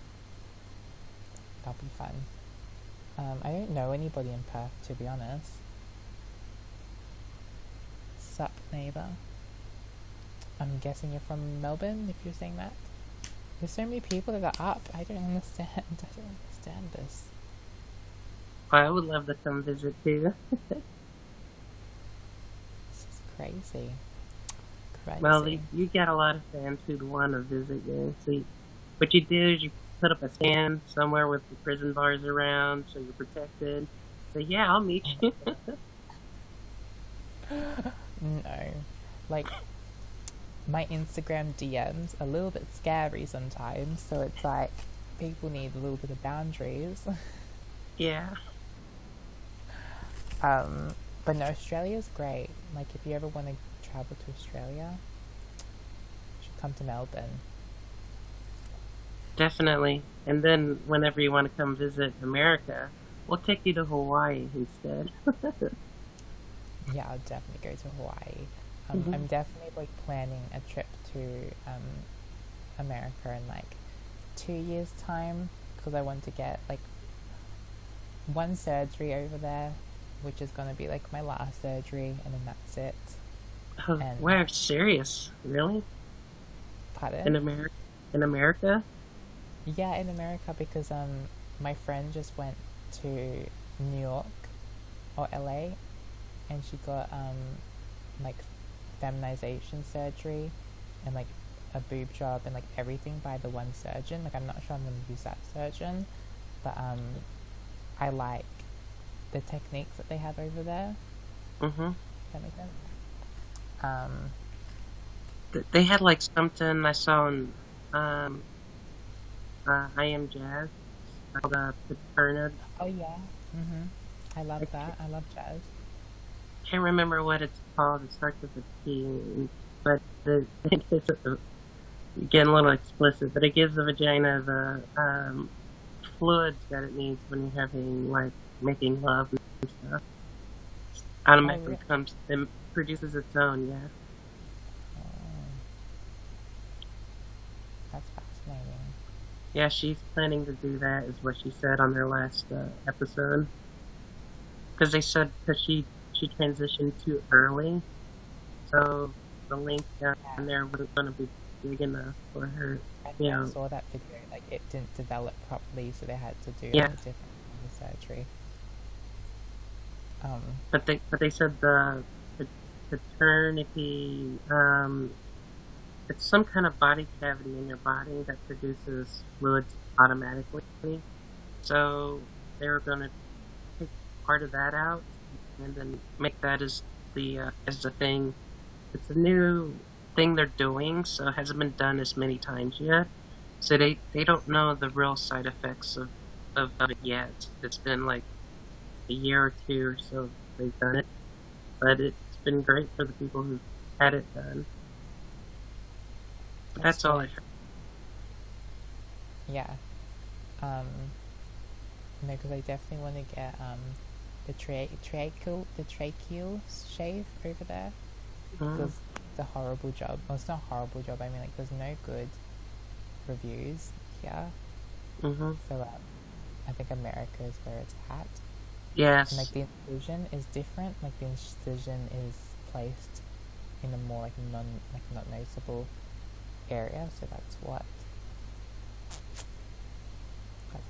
That'll be fun. I don't know anybody in Perth, to be honest. Sup, neighbour? I'm guessing you're from Melbourne, if you're saying that. There's so many people that are up. I don't understand. I don't understand this. I would love to come visit too. This is crazy. Well, Crazy. you get a lot of fans who'd want to visit you. So what you do is you put up a stand somewhere with the prison bars around so you're protected. So yeah, I'll meet you. No. Like, my Instagram DMs are a little bit scary sometimes, so it's like people need a little bit of boundaries. Yeah. But no, Australia's great. Like, if you ever want to travel to Australia, you should come to Melbourne. Definitely. And then whenever you want to come visit America, we'll take you to Hawaii instead. Yeah, I'll definitely go to Hawaii. Hmm. I'm definitely like planning a trip to America in like 2 years' time because I want to get like one surgery over there, which is gonna be like my last surgery, and then that's it. Oh, And wow, serious? Really? In pardon? America? In America? Yeah, in America because my friend just went to New York or LA, and she got like feminization surgery and like a boob job and like everything by the one surgeon. Like, I'm not sure I'm gonna use that surgeon, but I like the techniques that they have over there. Mm-hmm. That makes sense. Um, They had like something I saw on um, I Am Jazz called Paterna. oh yeah. I love I that. I love jazz. can't remember what it's called. It starts with a T, but it's getting a little explicit. But it gives the vagina the fluids that it needs when you're having like making love and stuff. Oh Automatically really? comes and produces its own. Yeah, Oh, that's fascinating. yeah. She's planning to do that, is what she said on their last episode. Because they said because she transitioned too early, so the link down Yeah, there wasn't going to be big enough for her. I You think I know, saw that video. Like, it didn't develop properly, so they had to do like yeah. a different kind of surgery. Um, But they said the paternity it's some kind of body cavity in your body that produces fluids automatically. So they were going to take part of that out and then make that as the thing. It's a new thing they're doing, so it hasn't been done as many times yet. So they don't know the real side effects of it yet. It's been like a year or two or so they've done it, but it's been great for the people who've had it done. But that's that's all I great. heard. Yeah. Um, no, because I definitely want to get the tracheal shave over there Mm, because it's a horrible job. Well, it's not a horrible job. I mean, like, there's no good reviews here. mm-hmm. So I think America is where it's at. And like Yes. the incision is different. Like the incision is placed in a more like not noticeable area. So that's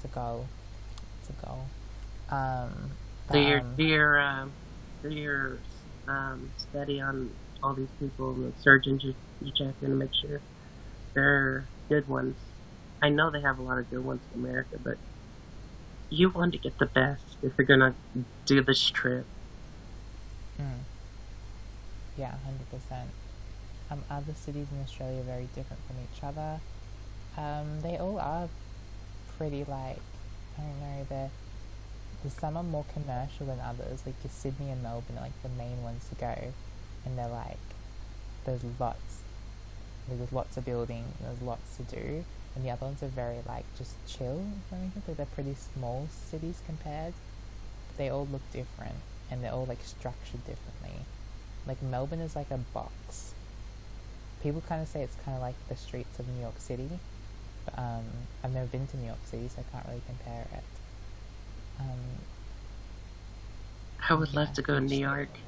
a goal. It's a goal. But Do your do your do your study on all these people and the surgeons you check in to make sure they're good ones. I know they have a lot of good ones in America, but you want to get the best if you're gonna do this trip. mm, yeah, 100%. Other cities in Australia are very different from each other. They all are pretty like I don't know. Some are more commercial than others. Like your Sydney and Melbourne are like the main ones to go, and they're like there's lots there's lots of building, there's lots to do, and the other ones are very like just chill. If that makes sense. Like they're pretty small cities compared. But they all look different, and they're all like structured differently. Like Melbourne is like a box. People kind of say it's kind of like the streets of New York City, but I've never been to New York City, so I can't really compare it. Um, I would yeah, love to go to New York.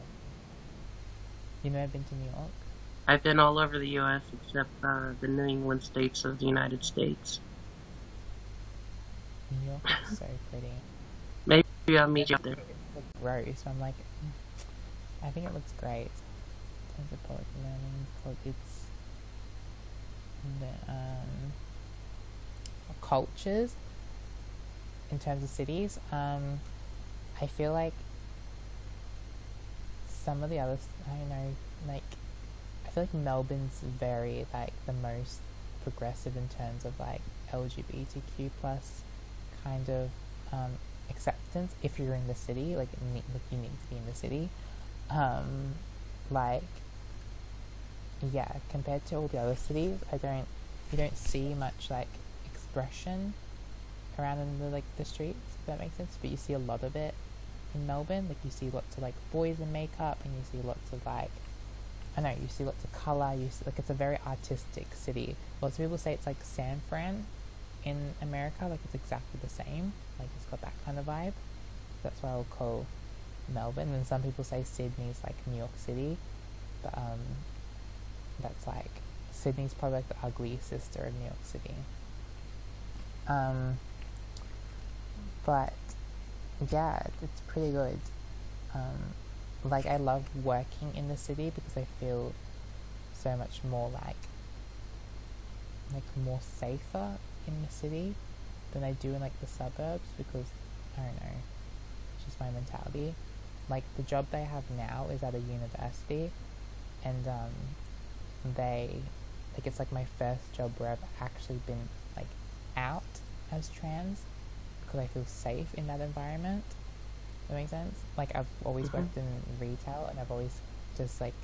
you know, I've been to New York. I've been all over the U.S. except the New England states of the United States. New York is so pretty. Maybe I'll meet you out there. It's like gross. I'm like, I think it looks great. There's a public learning called it's the cultures in terms of cities. I feel like some of the others, I don't know, like I feel like Melbourne's very like the most progressive in terms of like LGBTQ plus kind of acceptance if you're in the city, like you need to be in the city. Um, like yeah, compared to all the other cities, you don't see much like expression around in the streets, if that makes sense. But you see a lot of it in Melbourne. Like you see lots of like boys in makeup, and you see lots of like I know you see lots of color. You see, like it's a very artistic city. Lots of people say it's like San Fran in America. Like it's exactly the same. Like it's got that kind of vibe. That's why I'll call Melbourne. And some people say Sydney's like New York City, but that's like Sydney's probably like the ugly sister of New York City. Um, but yeah, it's pretty good. Like I love working in the city because I feel so much more like more safer in the city than I do in like the suburbs because I don't know, it's just my mentality. Like the job they have now is at a university, and they like it's like my first job where I've actually been like out as trans because I feel safe in that environment. That makes sense. Like I've always Hmm. worked in retail, and I've always just like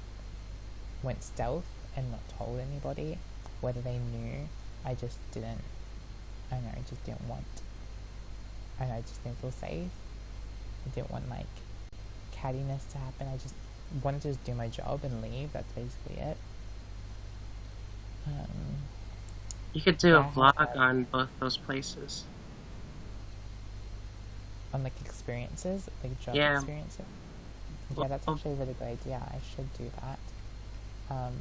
went stealth and not told anybody whether they knew. I just didn't. I don't know. I just didn't want. I don't know. I just didn't feel safe. I didn't want like cattiness to happen. I just wanted to just do my job and leave. That's basically it. Um, You could do yeah, a I have vlog had on both those places. on like experiences, like job Yeah. experiences. Yeah, Well, that's actually a really good idea. I should do that. Um,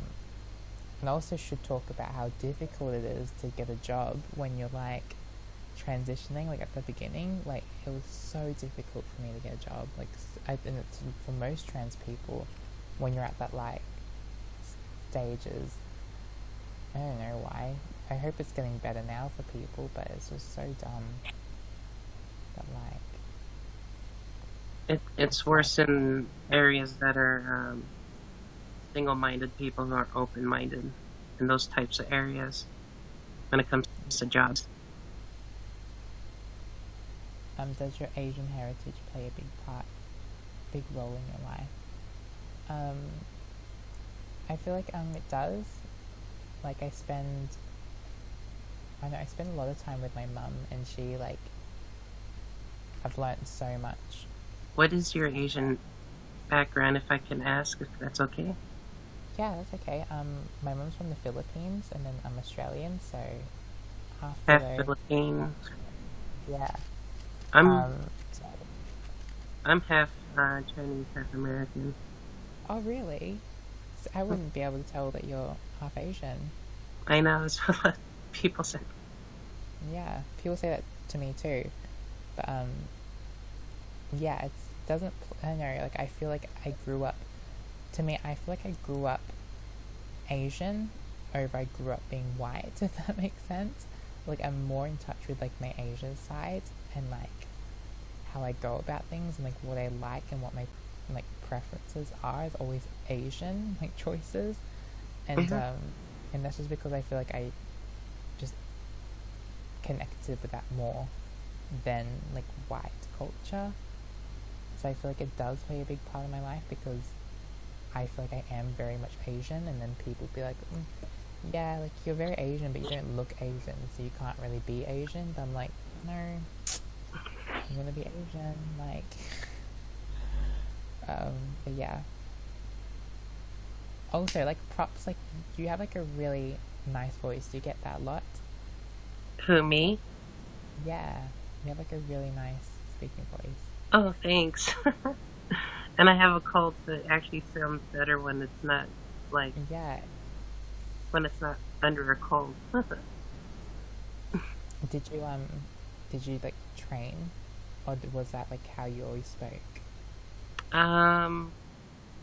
and I also should talk about how difficult it is to get a job when you're like transitioning, like at the beginning. Like it was so difficult for me to get a job. Like, and it's for most trans people when you're at that like stages. I don't know why. I hope it's getting better now for people, but it's just so dumb that like it's it's like worse in areas that are single-minded people who are open-minded in those types of areas when it comes to jobs. does your Asian heritage play a big role in your life? Um, I feel like it does. Like I know I spend a lot of time with my mum, and she like I've learnt so much. What is your Asian background, if I can ask, if that's okay? Yeah, that's okay. My mum's from the Philippines, and then I'm Australian, so half Half Filo. Philippine. Yeah, I'm Um, so, I'm half Chinese, half American. oh really? So I wouldn't be able to tell that you're half Asian. I know it's what people say. Yeah, people say that to me too. But yeah, it doesn't. I don't know. Like I feel like I grew up. To me, I feel like I grew up Asian over I grew up being white. If that makes sense. Like I'm more in touch with like my Asian side and like how I go about things and like what I like and what my like preferences are is always Asian like choices and Hmm. um and that's just because I feel like I just connected with that more than like white culture. So I feel like it does play a big part of my life because I feel like I am very much Asian, and then people be like, yeah, like you're very Asian, but you don't look Asian, so you can't really be Asian. But I'm like, no, I'm gonna be Asian. Like, but yeah. Also, like props, like you have like a really nice voice. Do you get that a lot? Who, me? Yeah, you have like a really nice speaking voice. Oh, thanks. And I have a cold, so it actually sounds better like Yeah. when it's not under a cold. Did you did you like train, or was that like how you always spoke? um,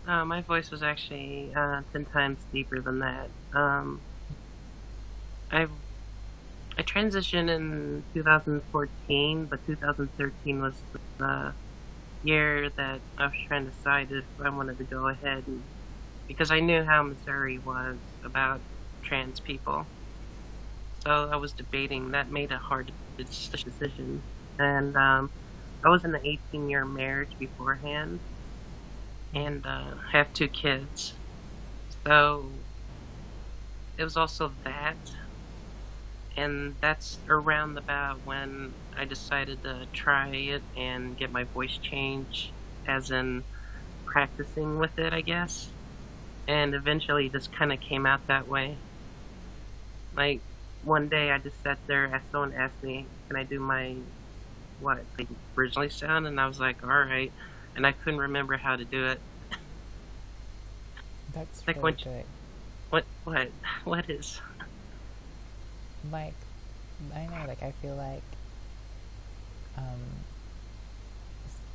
my voice was actually 10 times deeper than that. I I transitioned in 2014, but 2013 was the year that I was trying to decide if I wanted to go ahead and because I knew how Missouri was about trans people. So I was debating. That made a hard decision. And I was in an 18-year marriage beforehand and have 2 kids. So it was also that. And that's around about when I decided to try it and get my voice changed, as in practicing with it, I guess. And eventually it just kind of came out that way. Like one day I just sat there as someone asked me, "Can I do my what they originally sound?" And I was like, "All right," and I couldn't remember how to do it. That's Like really what good. what what is? Like, I know, like I feel like um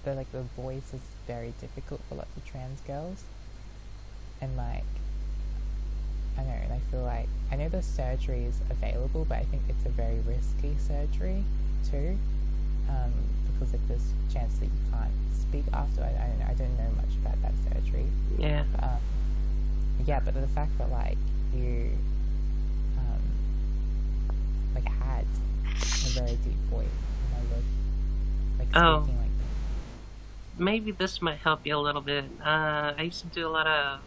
the voice is very difficult for lots of trans girls, and like I know, and I feel like I know the surgery is available, but I think it's a very risky surgery too, um, because like there's a chance that you can't speak after. I don't know. I don't know much about that surgery, Yeah. but yeah. But the fact that like you um, like had a very deep voice, like Oh, speaking like maybe this might help you a little bit. I used to do a lot of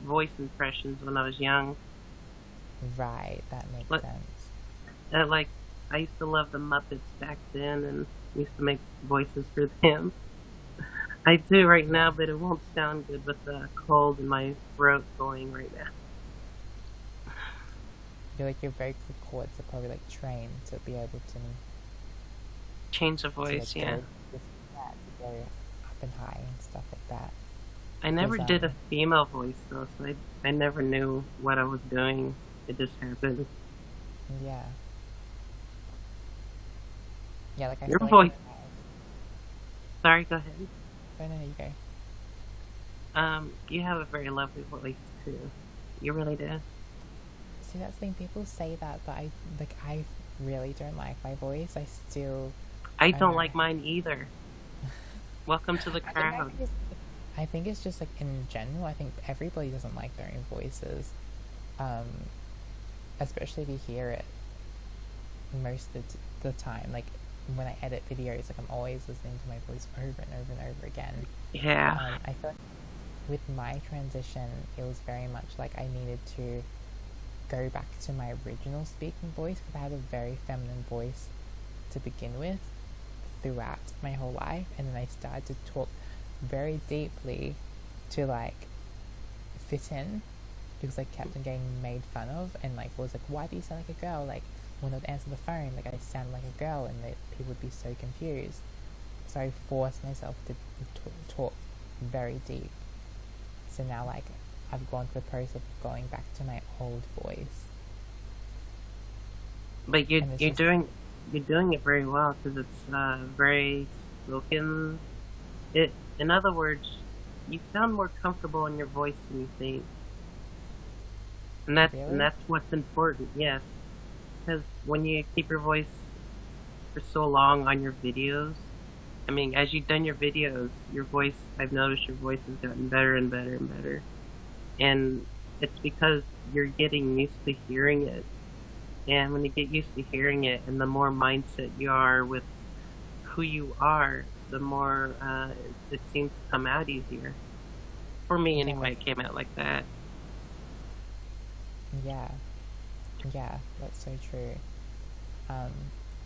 voice impressions when I was young. right, that makes Like, sense. like I used to love the Muppets back then, and used to make voices for them. I do right Yeah, now, but it won't sound good with the cold and my throat going right now. you're like your vocal cords are probably like trained to be able Change the to like voice, yeah. go with that, to go up and high and stuff like that. I Because never did a female voice though, so I never knew what I was doing. It just happened. yeah, yeah, like I Your feel like voice. Sorry, go ahead. oh no, no, you go. You have a very lovely voice too. You really do. See, that's the thing. People say that, but I really don't like my voice. I still, I I don't don't know. like mine either. Welcome to the I crowd. think I think it's just like in general. I think everybody doesn't like their own voices, um, especially if you hear it most of the time. Like when I edit videos, like I'm always listening to my voice over and over and over again. Yeah. I feel like with my transition, it was very much like I needed to go back to my original speaking voice because I had a very feminine voice to begin with throughout my whole life, and then I started to talk very deeply to like fit in because I kept on getting made fun of and like was like, why do you sound like a girl? Like when I would answer the phone, like I sound like a girl, and people would be so confused. so I forced myself to talk very deep. So now, like, I've gone through the process of going back to my old voice. But And it's just, you're doing it very well because it's very spoken. It, in other words, you sound more comfortable in your voice than you think, and really? that's what's important. Yes, because when you keep your voice for so long on your videos, I mean, as you've done your videos, your voice, I've noticed your voice has gotten better and better and better, and it's because you're getting used to hearing it. And when you get used to hearing it, and the more mindset you are with who you are, the more it seems to come out easier. For me, Yeah, anyway, it came out like that. yeah, yeah, that's so true. Um,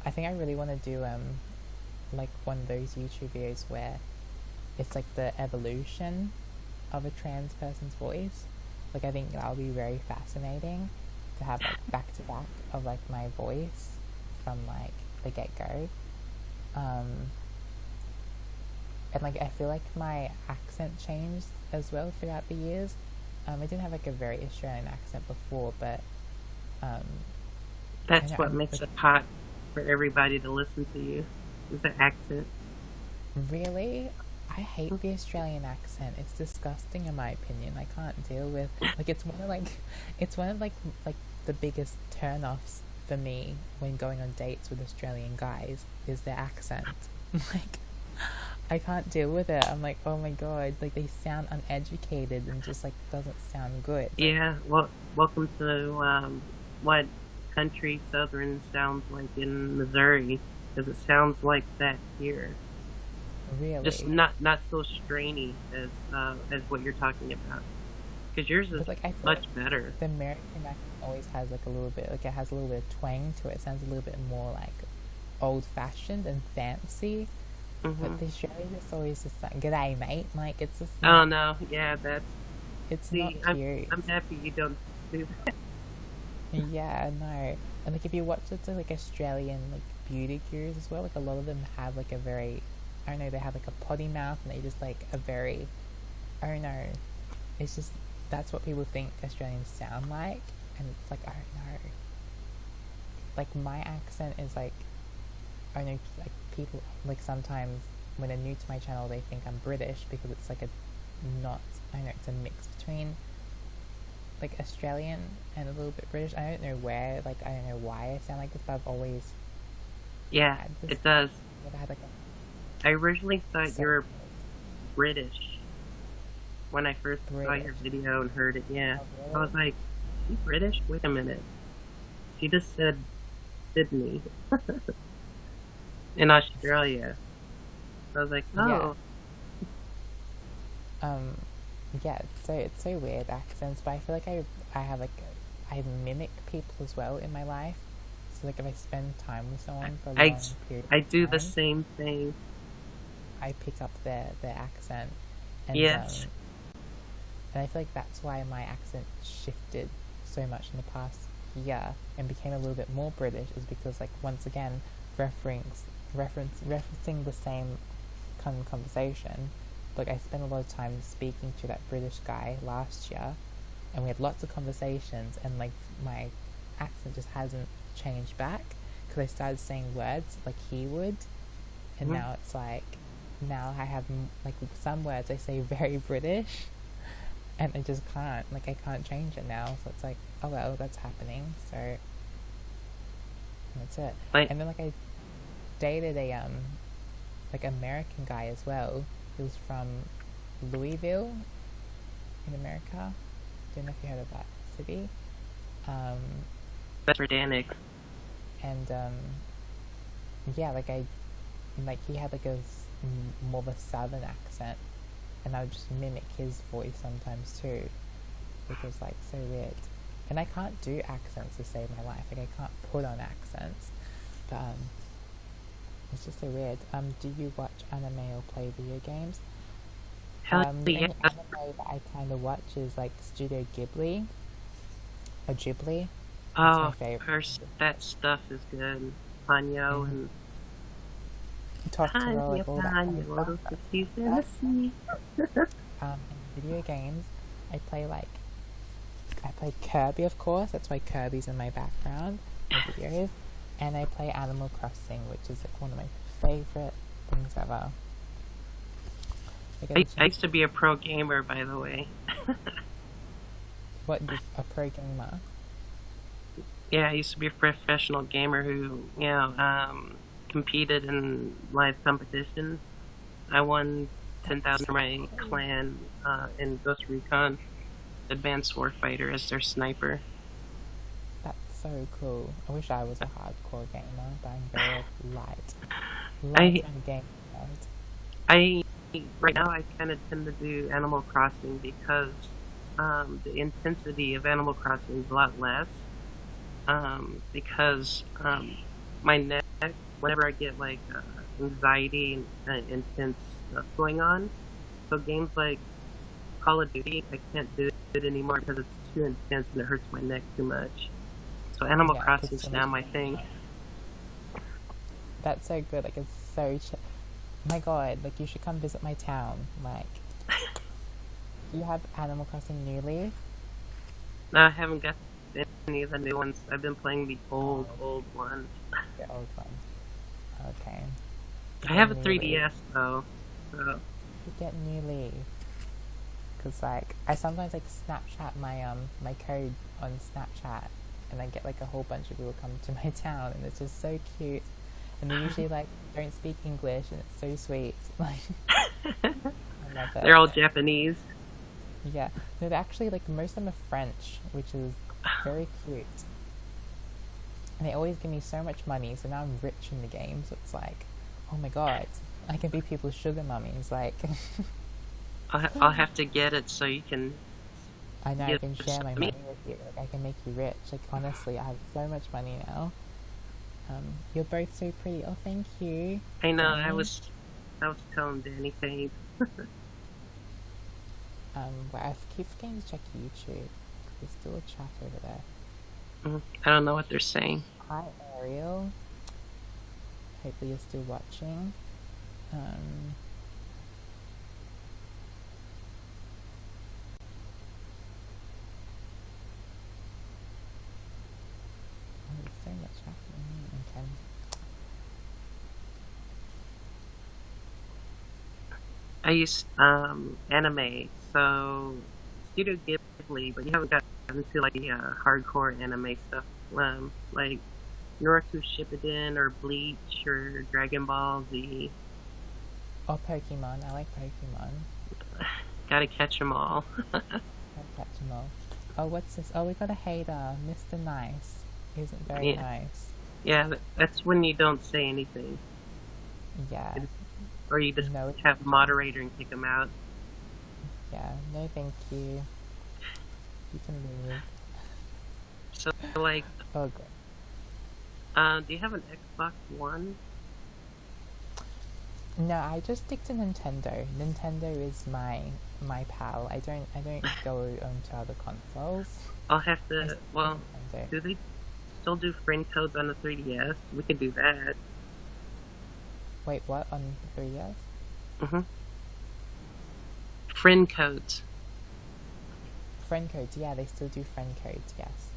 I think I really want to do like one of those YouTube videos where it's like the evolution of a trans person's voice. Like I think that would be very fascinating to have like back to back of like my voice from like the get go. Um, and like I feel like my accent changed as well throughout the years. I didn't have like a very Australian accent before, but um, I That's know what I'm makes like it hot for everybody to listen to you, is the accent. really. I hate the Australian accent. It's disgusting in my opinion. I can't deal with like it's one of like it's one of like the biggest turn-offs for me when going on dates with Australian guys is their accent. Like I can't deal with it. I'm like, oh my god, like they sound uneducated and just like doesn't sound good. Yeah, well, welcome to what country Southern sounds like in Missouri, because it sounds like that here. Just Really. not so strainy as what you're talking about, because yours is But like I feel like much better. the American accent always has like a little bit like it has a little bit of twang to it. It sounds a little bit more like old fashioned and fancy. Hmm. But the Australian is always just like, "G'day, mate." Like it's just Oh not. no, yeah, that's It's not see, cute. I'm happy you don't do that. Yeah, no. And like if you watch lots of like Australian like beauty gurus as well, like a lot of them have like a very, I don't know, they have like a potty mouth and they just like a very, I don't know. It's just that's what people think Australians sound like, and it's like I don't know. Like my accent is like I know like people like sometimes when they're new to my channel they think I'm British because it's like a not I don't know it's a mix between like Australian and a little bit British. I don't know where like I don't know why I sound like this, but I've always Yeah, had this. it does. Never had like I originally a thought you set were British when I first saw your British. video and heard it. Yeah, Oh I really? was like, "You British? Wait a minute." She just said Sydney in Australia. I was like, Yeah. "Oh, Um. Yeah. It's so weird accents, but I feel like I have like I mimic people as well in my life. So like if I spend time with someone for a I long period I of do the time, same thing." I pick up their accent, and Yes. and I feel like that's why my accent shifted so much in the past year and became a little bit more British is because like once again referencing the same kind of conversation. Like I spent a lot of time speaking to that British guy last year, and we had lots of conversations, and like my accent just hasn't changed back because I started saying words like he would, and Mhm. now it's like now I have like some words I say very British, and I just can't like I can't change it now. So it's like oh well, that's happening. So that's it. Like, And then like I dated a like American guy as well. He was from Louisville in America. Don't know if you heard of that city. Um, that's Danix. and yeah, like he had like more of a southern accent, and I would just mimic his voice sometimes too, which was like so weird. And I can't do accents to save my life. Like I can't put on accents, but it's just so weird. Do you watch anime or play video games? Hell The yeah. only anime that I kind of watch is like Studio Ghibli or Ghibli. That's my Oh, favorite. that stuff is good. Hanyo Hmm. and Totoro, Honey like all that kind of upon stuff. your cities in the That's sea. in video games. I play like I play Kirby, of course. That's why Kirby's in my background in videos. And I play Animal Crossing, which is like one of my favorite things ever. I get a I chance. used to be a pro gamer, by the way. What a pro gamer? Yeah, I used to be a professional gamer who, competed in live competitions. I won 10,000 for my clan in Ghost Recon Advanced Warfighter as their sniper. That's so cool. I wish I was a hardcore gamer, but I'm very light. I Light on game mode. I right now I kind of tend to do Animal Crossing because the intensity of Animal Crossing is a lot less. Because my neck, whenever I get like anxiety and intense stuff going on, so games like Call of Duty, I can't do it anymore because it's too intense and it hurts my neck too much. So Animal Yeah, Crossing it's is so now much. my thing. That's so good. Like it's so chill. My God, like you should come visit my town. Like you have Animal Crossing New Leaf. No, I haven't got any of the new ones. I've been playing the old ones. The old one. Okay. I have a New 3DS Leaf. though. So You get New Leaf. Cause like I sometimes like Snapchat my code on Snapchat, and I get like a whole bunch of people come to my town, and it's just so cute. And they usually like don't speak English, and it's so sweet. Like I love it. they're all Japanese. Yeah, no, they're actually like most of them are French, which is very cute. And they always give me so much money, so now I'm rich in the game. So it's like, oh my God, I can be people's sugar mummies. Like, I'll have to get it so you can I know I give can share my me. money with you. Like, I can make you rich. Like, honestly, I have so much money now. You're both so pretty. Oh, thank you. I know. Danny. I was telling Danny thanks. Well, I keep forgetting to check YouTube. There's still a chat over there. I don't know what they're saying. Hi, Ariel. Hopefully you're still watching. Oh, there's so much happening. Okay. I used anime, so Studio Ghibli, but you haven't gotten to like the hardcore anime stuff, like Naruto Shippuden or Bleach or Dragon Ball Z. Oh, Pokemon. I like Pokemon. Gotta catch 'em all. I'll catch them all. Oh, what's this? Oh, we got a hater. Mr. Nice. Isn't very Yeah. nice. Yeah, that's when you don't say anything, Yeah. or you just No. have a moderator and kick 'em out. Yeah. No, thank you. You can leave. So like, Oh, good. do you have an Xbox One? No, I just stick to Nintendo. Nintendo is my pal. I don't go onto other consoles. I'll have I to. stick to Well, Nintendo. do they still do friend codes on the 3DS? We could do that. Wait, what on 3DS? hmm Friend codes. Friend codes. Yeah, they still do friend codes. Yes.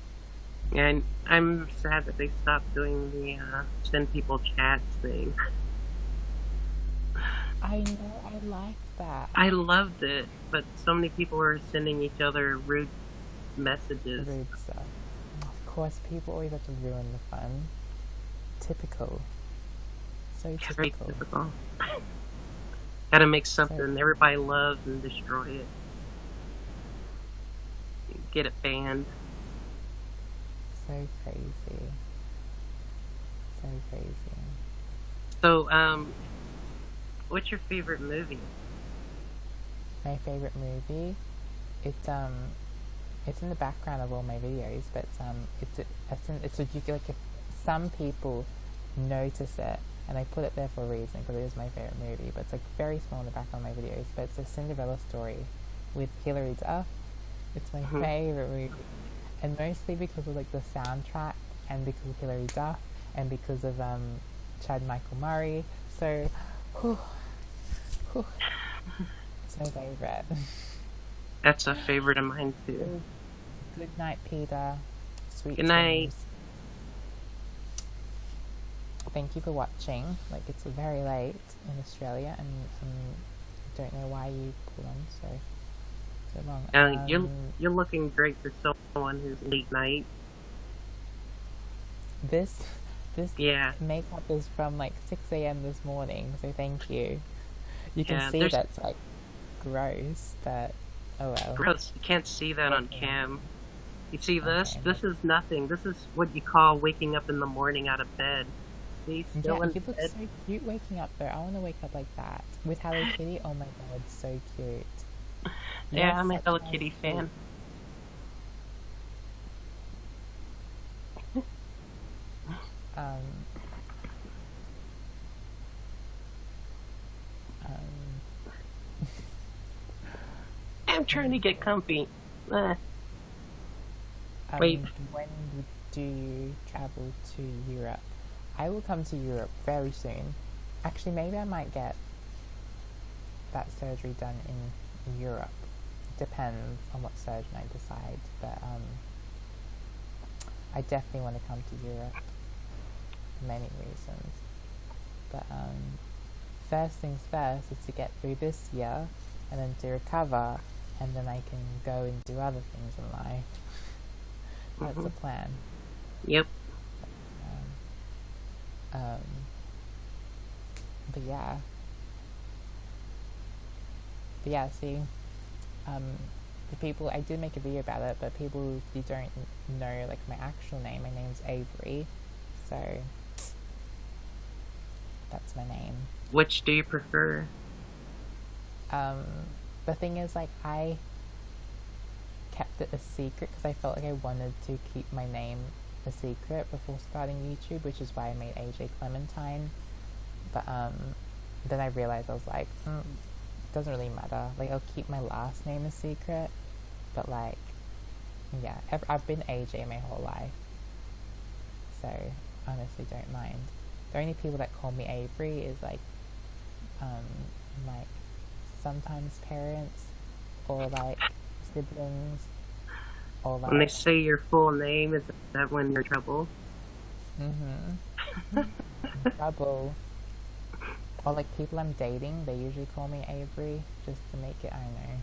And I'm sad that they stopped doing the send people chats thing. I know. I like that. I loved it, but so many people were sending each other rude messages. Rude stuff. Of course, people always have to ruin the fun. Typical. So Very typical. typical. Gotta make something everybody loves and destroy it. Get it banned. So crazy. So crazy. So, what's your favorite movie? My favorite movie. It's in the background of all my videos, but it's a, you like if some people notice it, and I put it there for a reason because it is my favorite movie. But it's like very small in the background of my videos. But it's a Cinderella story with Hilary Duff. It's my favorite movie, and mostly because of like the soundtrack, and because of Hilary Duff, and because of Chad Michael Murray. So So, whew, whew, it's my favorite. That's a favorite of mine too. Oh, good night, Peter. Sweet Good night. dreams. Thank you for watching. Like, it's very late in Australia, and I don't know why you pulled on so long. You're looking great for someone who's late night. This Yeah. makeup is from like 6 a.m. this morning, so thank you. You can Yeah, see there's- that's like gross, but oh well. Gross. You can't see that on cam. You see this? Okay. This is nothing. This is what you call waking up in the morning out of bed. See, still Yeah, in you look bed. so cute waking up though. I want to wake up like that with Hello Kitty. Oh my god, so cute. Yeah, Yes, I'm a such Hello nice Kitty sleep. fan. Um, I'm trying to get comfy. Eh. Wait. When do you travel to Europe? I will come to Europe very soon. Actually, maybe I might get that surgery done in Europe. Depends on what surgeon I decide, but I definitely want to come to Europe for many reasons. But first things first is to get through this year and then to recover, and then I can go and do other things in life. That's the plan. Yep. But yeah. See, the people, I did make a video about it, but people who don't know like my actual name, my name's Avery, so that's my name. Which do you prefer? The thing is, like, I kept it a secret because I felt like I wanted to keep my name a secret before starting YouTube, which is why I made AJ Clementine. But then I realized I was like, it doesn't really matter. Like, I'll keep my last name a secret, but like, yeah, I've been AJ my whole life, so honestly don't mind. The only people that call me Avery is like sometimes parents or like siblings or like When they say your full name, is that when you're in trouble? trouble. Or like people I'm dating, they usually call me Avery just to make it, I don't know,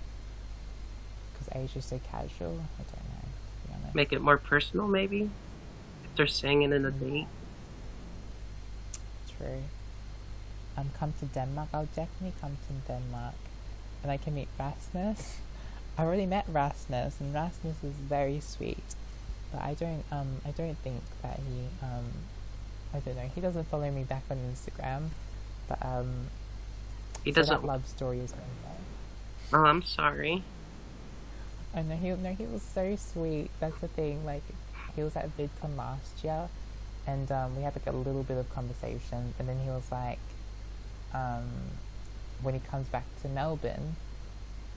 because Asia's so casual. I don't know, to be honest. Make it more personal, maybe? If they're saying it in a date. True. Come to Denmark. I'll definitely come to Denmark, and I can meet Rasmus. I already met Rasmus, and Rasmus is very sweet, but I don't think that he I don't know. He doesn't follow me back on Instagram, but He so doesn't. that love story is over. Oh, I'm sorry. I know he was so sweet. That's the thing. Like, he was at VidCon last year, and we had like a little bit of conversation, and then he was like, when he comes back to Melbourne,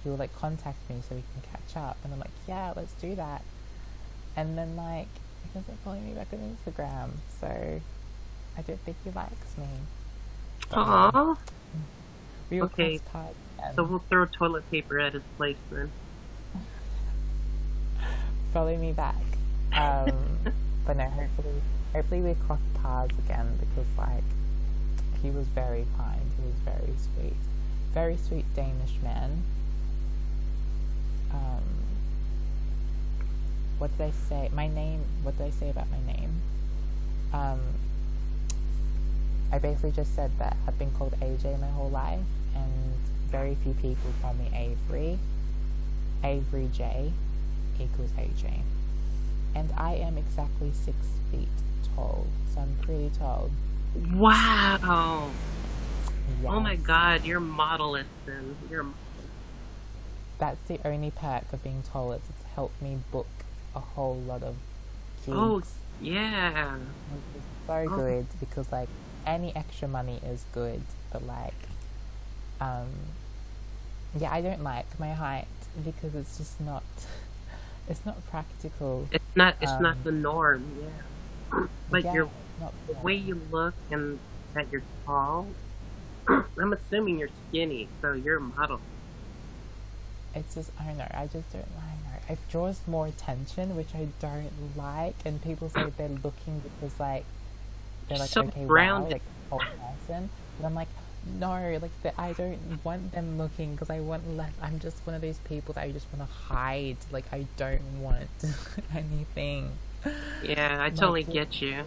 he will like contact me so we can catch up, and I'm like, yeah, let's do that. And then like he doesn't follow me back on Instagram, so I don't think he likes me. Aww. We will Okay, cross paths again. So we'll throw toilet paper at his place then. Follow me back. But no, hopefully we cross paths again, because like he was very kind, he was very sweet Danish man. What did I say? What did I say about my name? I basically just said that I've been called AJ my whole life, and very few people call me Avery. Avery J equals AJ. And I am exactly 6 feet tall, so I'm pretty tall. Wow. Yes. Oh my god, you're modelist then. That's the only perk of being tall, is it's helped me book a whole lot of gigs. Oh, yeah. Which is so good, because like any extra money is good, but like yeah, I don't like my height because it's just not it's not practical. It's not the norm, yeah. Like Yeah, your not the way you look and that you're tall, I'm assuming you're skinny, so you're a model. It's just, I don't know, I just don't, I don't know. It draws more attention, which I don't like. And people say they're looking because, like, they're You're like, so okay, wow, rounded. like, whole person. But I'm like, no, like, I don't want them looking because I want less. I'm just one of those people that I just want to hide. Like, I don't want anything. Yeah, I Like, totally get you.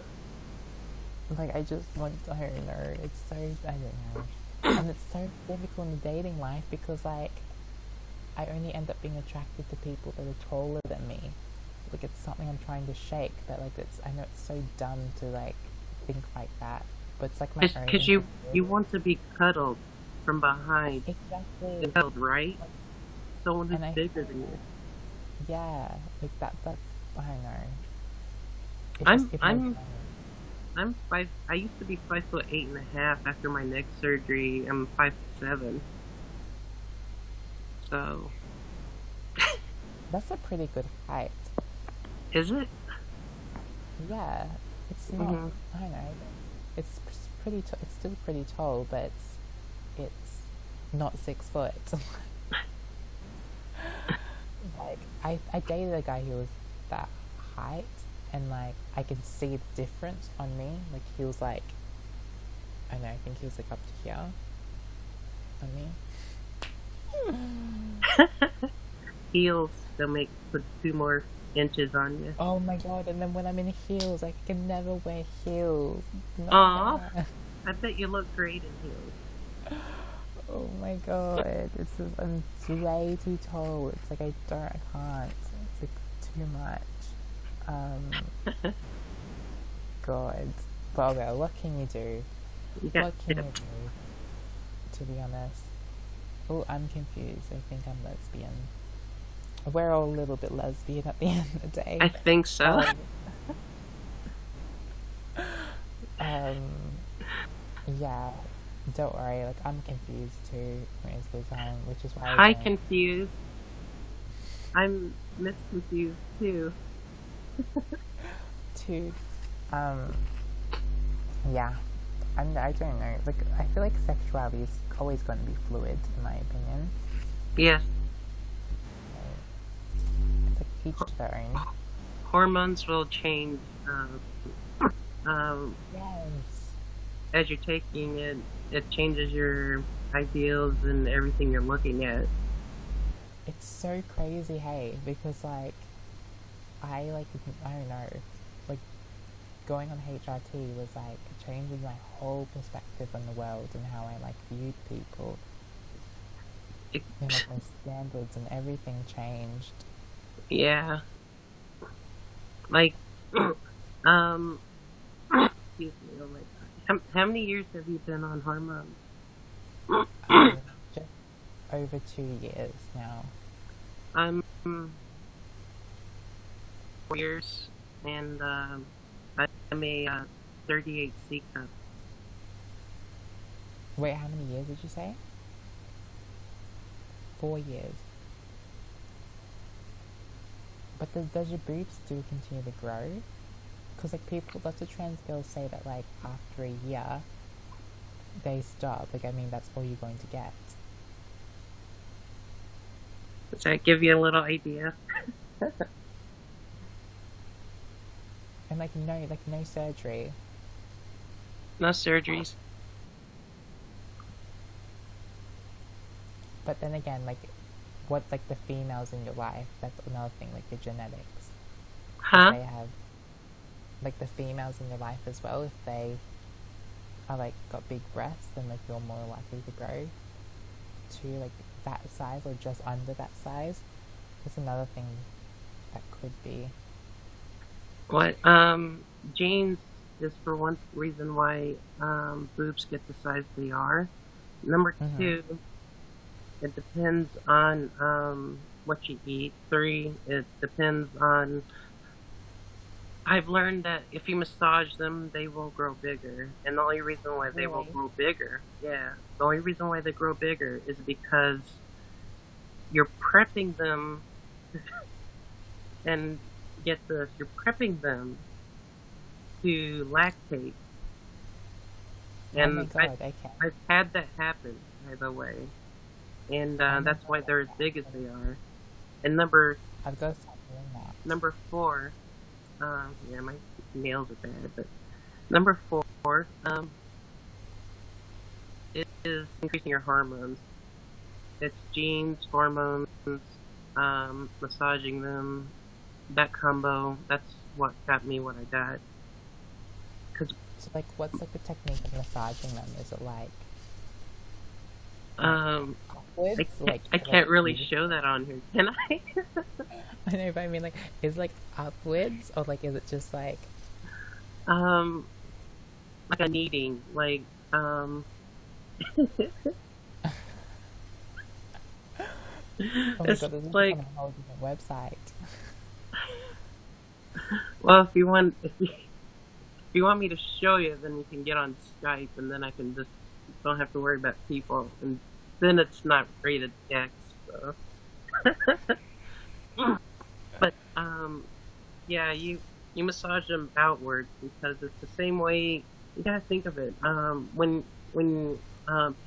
I just want, I don't know. It's so, I don't know. And it's so difficult in the dating life because, like, I only end up being attracted to people that are taller than me. Like, it's something I'm trying to shake, but like it's, I know it's so dumb to like think like that, but it's like my own Because you insecurity. want to be cuddled from behind, Exactly. cuddled, right? Someone who's And I, bigger than you. yeah, like that's, I don't know. It's just I'm if I don't, I'm I'm 5. I used to be 5'8.5" after my neck surgery. I'm 5'7". So that's a pretty good height. is it? Yeah, it's not, Hmm. I don't know. It's pretty, it's still pretty tall, but it's not 6 foot. Like I dated a guy who was that height, and like I can see the difference on me. Like he was like, I don't know, I think he was like up to here on me. Heels. They'll make put 2 more inches on you. Oh my god! And then when I'm in heels, I can never wear heels. Not Aw, that. I bet you look great in heels. Oh my god! It's just, I'm way too tall. It's like I can't. It's like too much. Um, God. But okay, what can you do? You got What can you tips. do? To be honest. Oh, I'm confused. I think I'm lesbian. We're all a little bit lesbian at the end of the day. I think so. Um, um, yeah. Don't worry. Like I'm confused too most of the time, which is why I Hi, don't. confused. I'm misconfused too. Too. Um, yeah. I don't know. Like I feel like sexuality is always going to be fluid, in my opinion. Yes, It's like each to their own. hormones will change um, Yes. as you're taking it. It changes your ideals and everything you're looking at. It's so crazy, hey, because like like I don't know, like going on HRT was like changing my whole perspective on the world and how I like viewed people It, and like my standards and everything changed. yeah, like um, excuse me. Oh my god, how many years have you been on hormones? Just over 2 years now. I'm 4 years, and I'm a 38 C cup. Wait, how many years did you say? 4 years. But does your boobs still continue to grow? Because like people, lots of trans girls say that like after a year they stop. Like I mean that's all you're going to get. Does that give you a little idea? And like no surgery. No surgeries. But then again, like what like the females in your life, that's another thing, like the genetics. If Huh? they have like the females in your life as well, if they are like got big breasts, then like you're more likely to grow to like that size or just under that size. That's another thing that could be. What? Genes is for one reason why boobs get the size they are. Number Mm-hmm. two, it depends on what you eat. Three, it depends on. I've learned that if you massage them, they will grow bigger. And the only reason why they will Really? grow bigger, yeah, the only reason why they grow bigger is because you're prepping them, and get this, you're prepping them to lactate. Oh my And god, okay. I've had that happen, by the way, and Oh my that's why god, they're as okay. big as they are. And number I've got to start doing that. number four, yeah, my nails are bad, but number four, is increasing your hormones. It's genes, hormones, massaging them, that combo. That's what got me what I got. Cause So like, what's like the technique of massaging them? Is it like um, upwards, I like can't really you? show that on here, can I? I know, but I mean, like, is it like upwards or like is it just like? um, like a kneading, like Oh my it's god, this is like, becoming a whole different website. well, if you want me to show you, then you can get on Skype, and then I can just don't have to worry about people, and then it's not rated X. So. But yeah, you massage them outward because it's the same way. You gotta think of it. When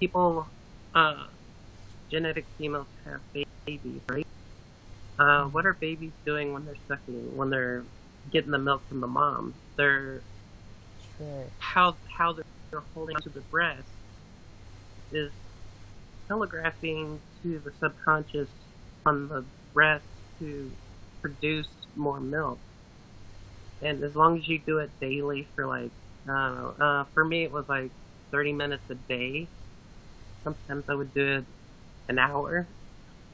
people, uh, genetic females have babies, right? What are babies doing when they're sucking? When they're getting the milk from the mom? They're True. how they're holding onto the breast is telegraphing to the subconscious on the breast to produce more milk. And as long as you do it daily for like, I don't know, for me it was like 30 minutes a day. Sometimes I would do it an hour.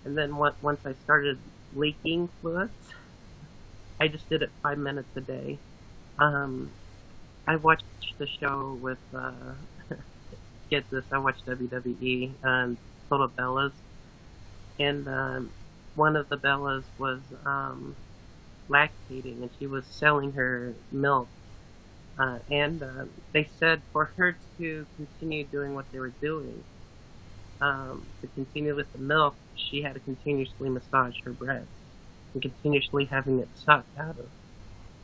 And then once I started leaking fluids, I just did it 5 minutes a day. Um, I watched the show with, get this, I watched WWE, Total Bellas, and one of the Bellas was lactating, and she was selling her milk. And they said for her to continue doing what they were doing, to continue with the milk, she had to continuously massage her breast and continuously having it sucked out of.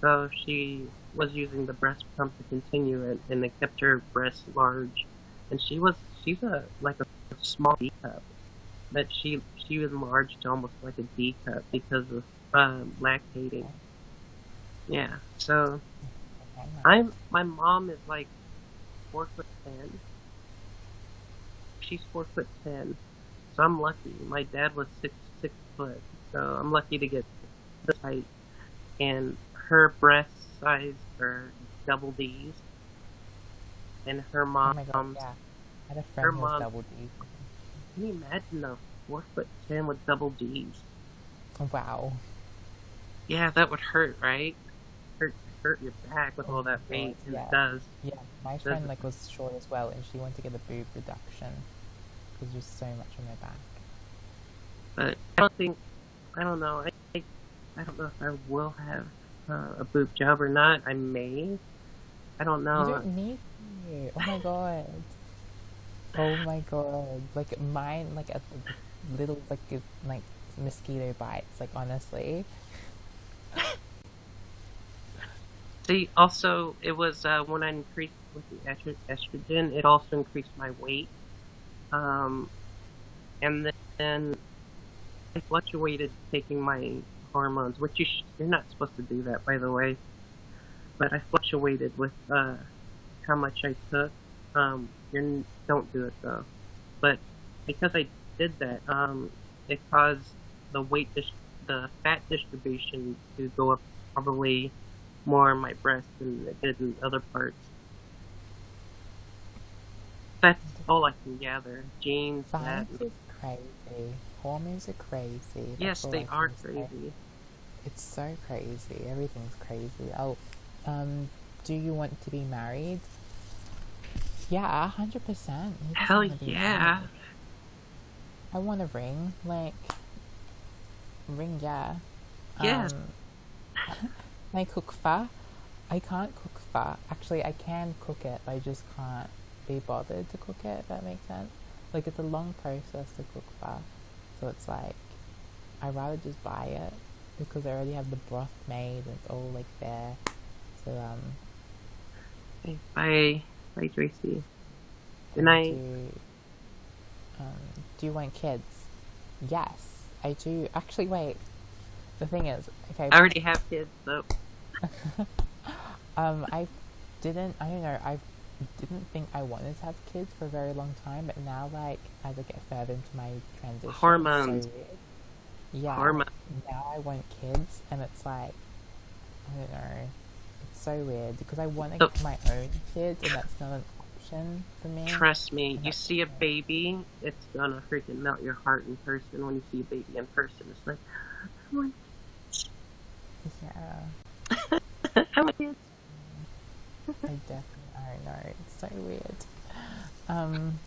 So she was using the breast pump to continue it, and it kept her breasts large. And she's a like a small D cup, but she was enlarged to almost like a D cup because of lactating. Yeah. So Okay, nice. my mom is like 4'10". She's 4'10", so I'm lucky. My dad was 6 foot, so I'm lucky to get this height. And her breast size are double D's, and Oh my god, yeah. I had a her friend who was mom. double D. Can you imagine a 4'10" with double D's? Wow. Yeah, that would hurt, right? Hurt your back with Oh all my that god, weight, and it yeah. does. Yeah, my Does friend like was short as well, and she went to get a boob reduction because there's so much on her back. but I don't know. I don't know if I will have a boob job or not. I may. I don't You know. don't need to. Oh my god. Oh my god. Like mine, like a little like mosquito bites. Like honestly. See, also, it was when I increased with the estrogen, it also increased my weight. Um, and then I fluctuated taking my hormones, which you're not supposed to do that, by the way. But I fluctuated with how much I took. Don't do it though. But because I did that, it caused the fat distribution to go up probably more in my breast than it did in other parts. That's all I can gather. Genes, that. Science is crazy. Hormones are crazy. That's Yes, all they I are can say. crazy. It's so crazy. Everything's crazy. Oh, um, do you want to be married? Yeah, 100%. Who doesn't Hell want to be yeah. married? I want a ring. Like, ring, yeah. Yes. Um, can I cook pho? I can't cook pho. Actually, I can cook it, but I just can't be bothered to cook it, if that makes sense. Like, it's a long process to cook pho. So it's like, I'd rather just buy it because I already have the broth made and it's all like there. So, Okay, bye. Bye, Tracy. And I Um, do you want kids? Yes, I do. Actually, wait. The thing is, okay. already have kids, so I didn't. I don't know. I didn't think I wanted to have kids for a very long time, but now, like, as I get further into my transition, it's so hormones, weird. Yeah, hormones. now I want kids, and it's like, I don't know. It's so weird because I want to So, get my own kids, and that's not an option for me. trust me, And you that's see a baby, it's gonna freaking melt your heart in person when you see a baby in person. It's like, oh yeah. my, how many kids? I definitely, I don't know. It's so weird. Um,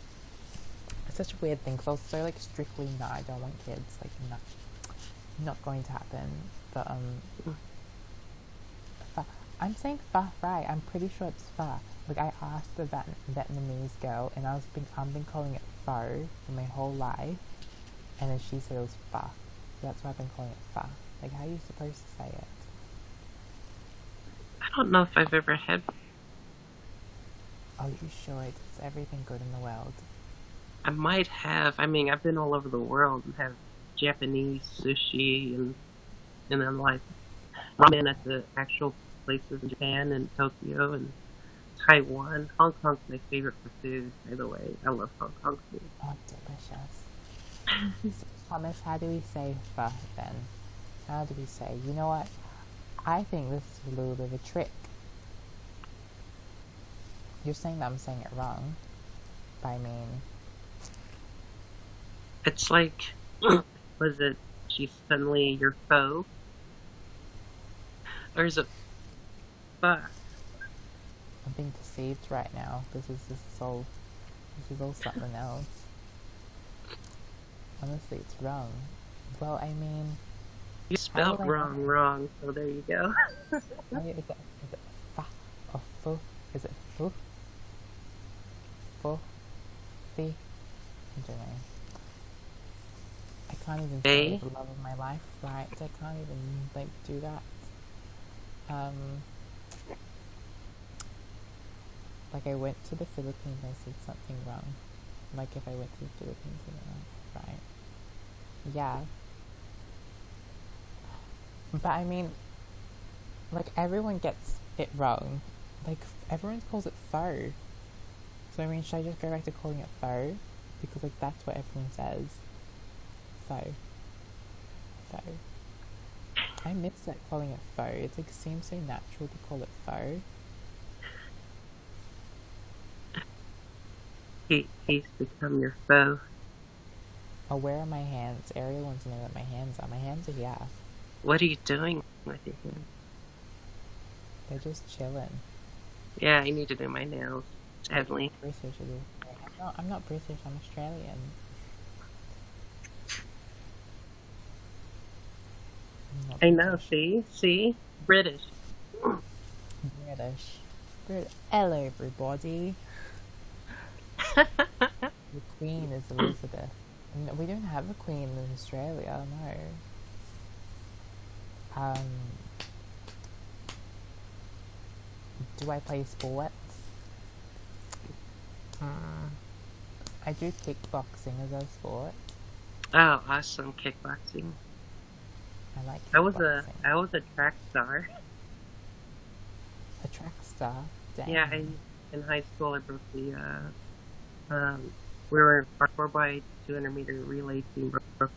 it's such a weird thing because I was so like strictly no, I don't want kids. Like, not going to happen. But I'm saying pho right. I'm pretty sure it's pho. Like I asked the Vietnamese girl, and I've been calling it pho for my whole life, and then she said it was pho. So that's why I've been calling it pho. Like, how are you supposed to say it? I don't know if I've ever had. Oh, you should. It's everything good in the world. I might have. I mean, I've been all over the world and have Japanese sushi and then like ramen at the actual places in Japan and Tokyo and Taiwan. Hong Kong's my favorite for food, by the way. I love Hong Kong food. Oh, delicious. So, Thomas, how do we say pho then? How do we say? You know what? I think this is a little bit of a trick. You're saying that I'm saying it wrong, but I mean, It's like, was it she's suddenly your foe? Or is it pho? I'm being deceived right now. This is all something else. Honestly, it's wrong. Well, I mean, You how spelled would I know? wrong, so there you go. Is it fa or fu? Is it fu? Fu? Fi? I don't know. I can't even say Hey, the love of my life, right? I can't even like do that. Um, like I went to the Philippines, I said something wrong. Like if I went to the Philippines, I don't know, right? Yeah, but I mean, like everyone gets it wrong. Like everyone calls it pho. So I mean, should I just go back to calling it pho? Because like that's what everyone says. Pho, pho. I miss that calling it pho. It like seems so natural to call it pho. he's become your foe. Oh, where are my hands? Ariel wants to know what my hands are. My hands are here. What are you doing with your hand? They're just chilling. Yeah, I need to do my nails, sadly. British it is. I'm not British. I'm Australian. I'm not I know, British. see? British. British. Hello, everybody. The Queen is Elizabeth. No, we don't have a Queen in Australia. No. Do I play sports? I do kickboxing as a sport. Oh, awesome kickboxing. I like I was a kickboxing. I was a track star. A track star. Yeah, Dang. in high school I broke the we were our 4x200 meter relay team broke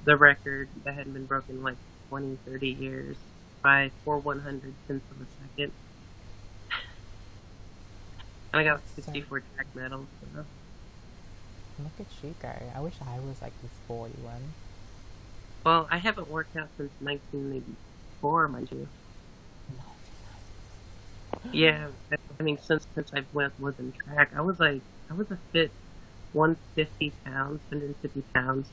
the record that hadn't been broken in like 20, 30 years by 4/100ths of a second. And I got That's so. 64 track medals. So. Look at you go. I wish I was like this 41. Well, I haven't worked out since 1984, mind you. Yeah, I mean, since I was in track, I was a fit 150 pounds, 150 pounds.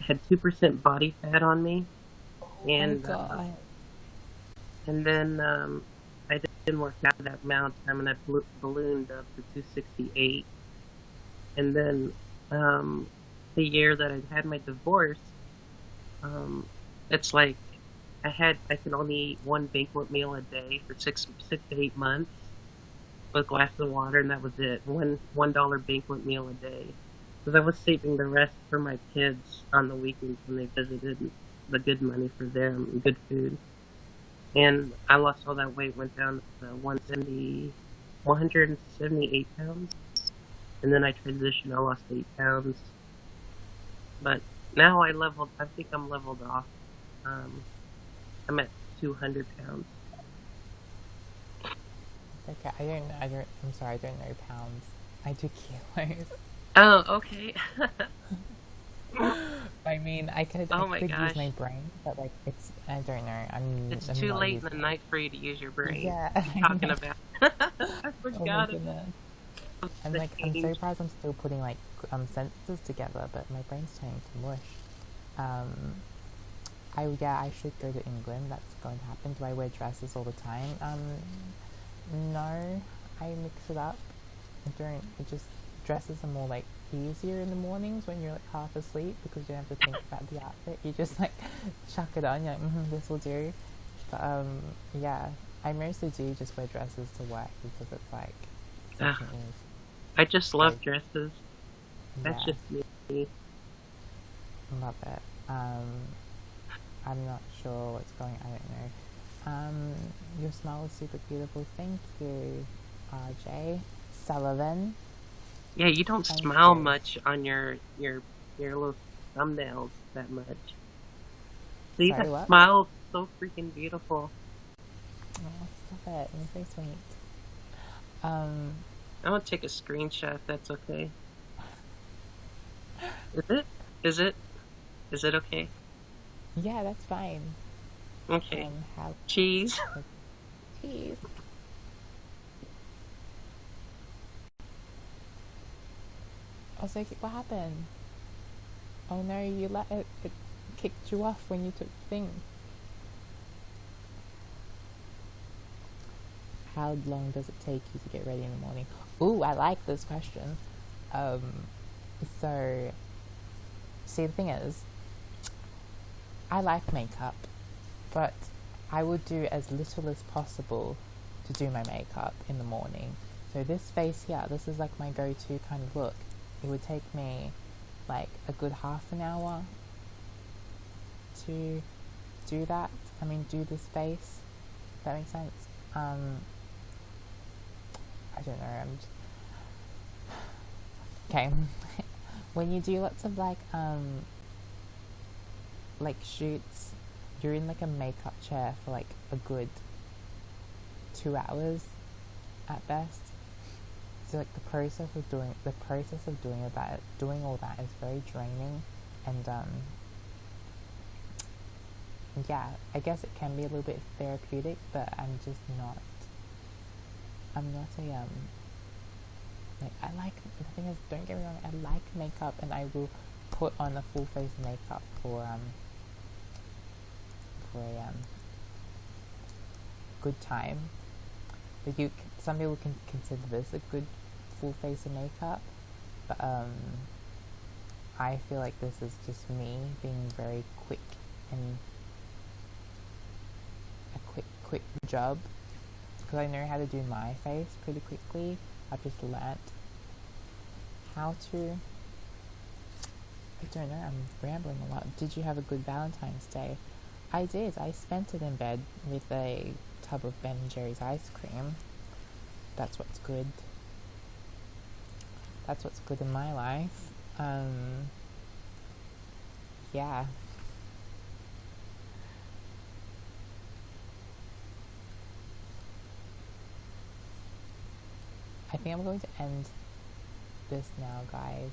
I had 2% body fat on me, Oh my and god. then I didn't work out that amount of time, and I ballooned up to 268. And then the year that I had my divorce, it's like I could only eat one banquet meal a day for 6 to 8 months, a glass of water, and that was it. $1 banquet meal a day. Because I was saving the rest for my kids on the weekends when they visited. The good money for them, good food. And I lost all that weight, went down to 178 pounds. And then I transitioned, I lost 8 pounds. But now I think I'm leveled off. I'm at 200 pounds. Okay, I'm sorry, I don't know pounds. I do kilos. Oh, okay. I mean, I Oh my could use gosh. my brain, but like I don't know. It's I'm too not late in the using night for you to use your it. brain. Yeah, What are you I talking know. about? I Oh my forgot about goodness. the I'm so age. proud I'm still putting like sentences together, but my brain's turning to mush. Um, I should go to England. That's going to happen. Do I wear dresses all the time? No, I mix it up. I don't. It just dresses are more like easier in the mornings when you're like half asleep because you don't have to think about the outfit. You just like chuck it on. You're like, this will do. But yeah, I mostly do just wear dresses to work because it's like such Ugh, an ease. I just I love dresses. That's yeah, just me. love it. I'm not sure what's going. I don't know. Your smile is super beautiful. Thank you, RJ Sullivan. Yeah, you don't Thank smile you. much on your little thumbnails that much. See, Sorry, that what? smile is so freaking beautiful. Oh, stop it. You're so sweet. Um, I'm gonna take a screenshot if that's okay. Is it? Is it? Is it okay? yeah, that's fine. Okay. How? Cheese. Jeez. I was like, what happened? Oh no, you let it kicked you off when you took the thing. How long does it take you to get ready in the morning? Ooh, I like this question. Um, so, see, the thing is, I like makeup, but I would do as little as possible to do my makeup in the morning. So this face here, this is like my go-to kind of look. It would take me like a good half an hour to do that. I mean, do this face. If that makes sense. I don't know. Okay. When you do lots of like shoots, you're in like a makeup chair for like a good 2 hours at best. So like the process of doing doing all that is very draining, and yeah, I guess it can be a little bit therapeutic, but I'm not a like I like the thing is, don't get me wrong, I like makeup and I will put on a full face makeup for a good time. But some people can consider this a good full face of makeup, but I feel like this is just me being very quick and a quick job because I know how to do my face pretty quickly. I've just learnt how to. I don't know, I'm rambling a lot. Did you have a good Valentine's Day? I did. I spent it in bed with a tub of Ben & Jerry's ice cream. That's what's good. That's what's good in my life. Yeah. I think I'm going to end this now, guys.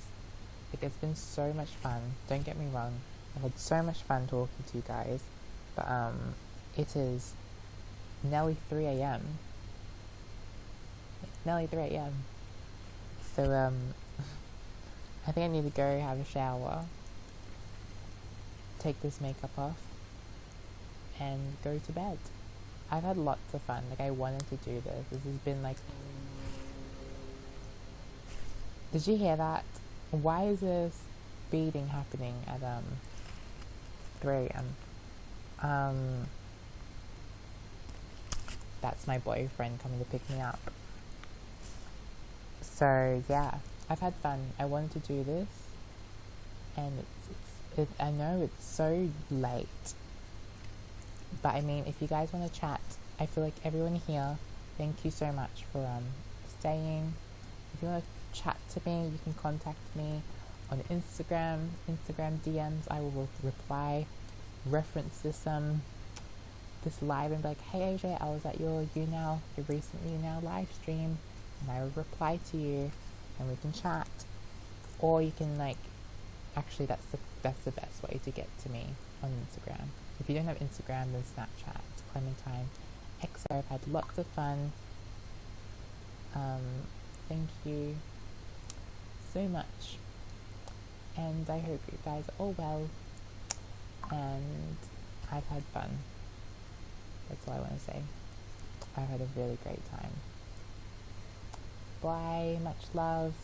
Like, it's been so much fun. Don't get me wrong. I've had so much fun talking to you guys. But, it is nearly 3 a.m. It's nearly 3 a.m. So, I think I need to go have a shower, take this makeup off, and go to bed. I've had lots of fun. Like, I wanted to do this. This has been like... Did you hear that? Why is this beating happening at 3 a.m.? That's my boyfriend coming to pick me up. So yeah, I've had fun. I wanted to do this, and I know it's so late, but I mean, if you guys want to chat, I feel like everyone here, thank you so much for staying. If you want to chat to me, you can contact me on Instagram DMs. I will reply, reference this live and be like, hey AJ, I was at your recently now live stream, and I will reply to you and we can chat. Or you can actually that's the best way to get to me on Instagram. If you don't have Instagram, then Snapchat. It's Clementine XO. I've had lots of fun. Thank you so much, and I hope you guys are all well, and I've had fun. That's all I want to say. I've had a really great time. Bye, much love.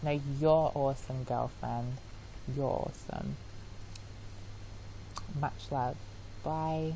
No, you're awesome, girlfriend. You're awesome. Much love. Bye.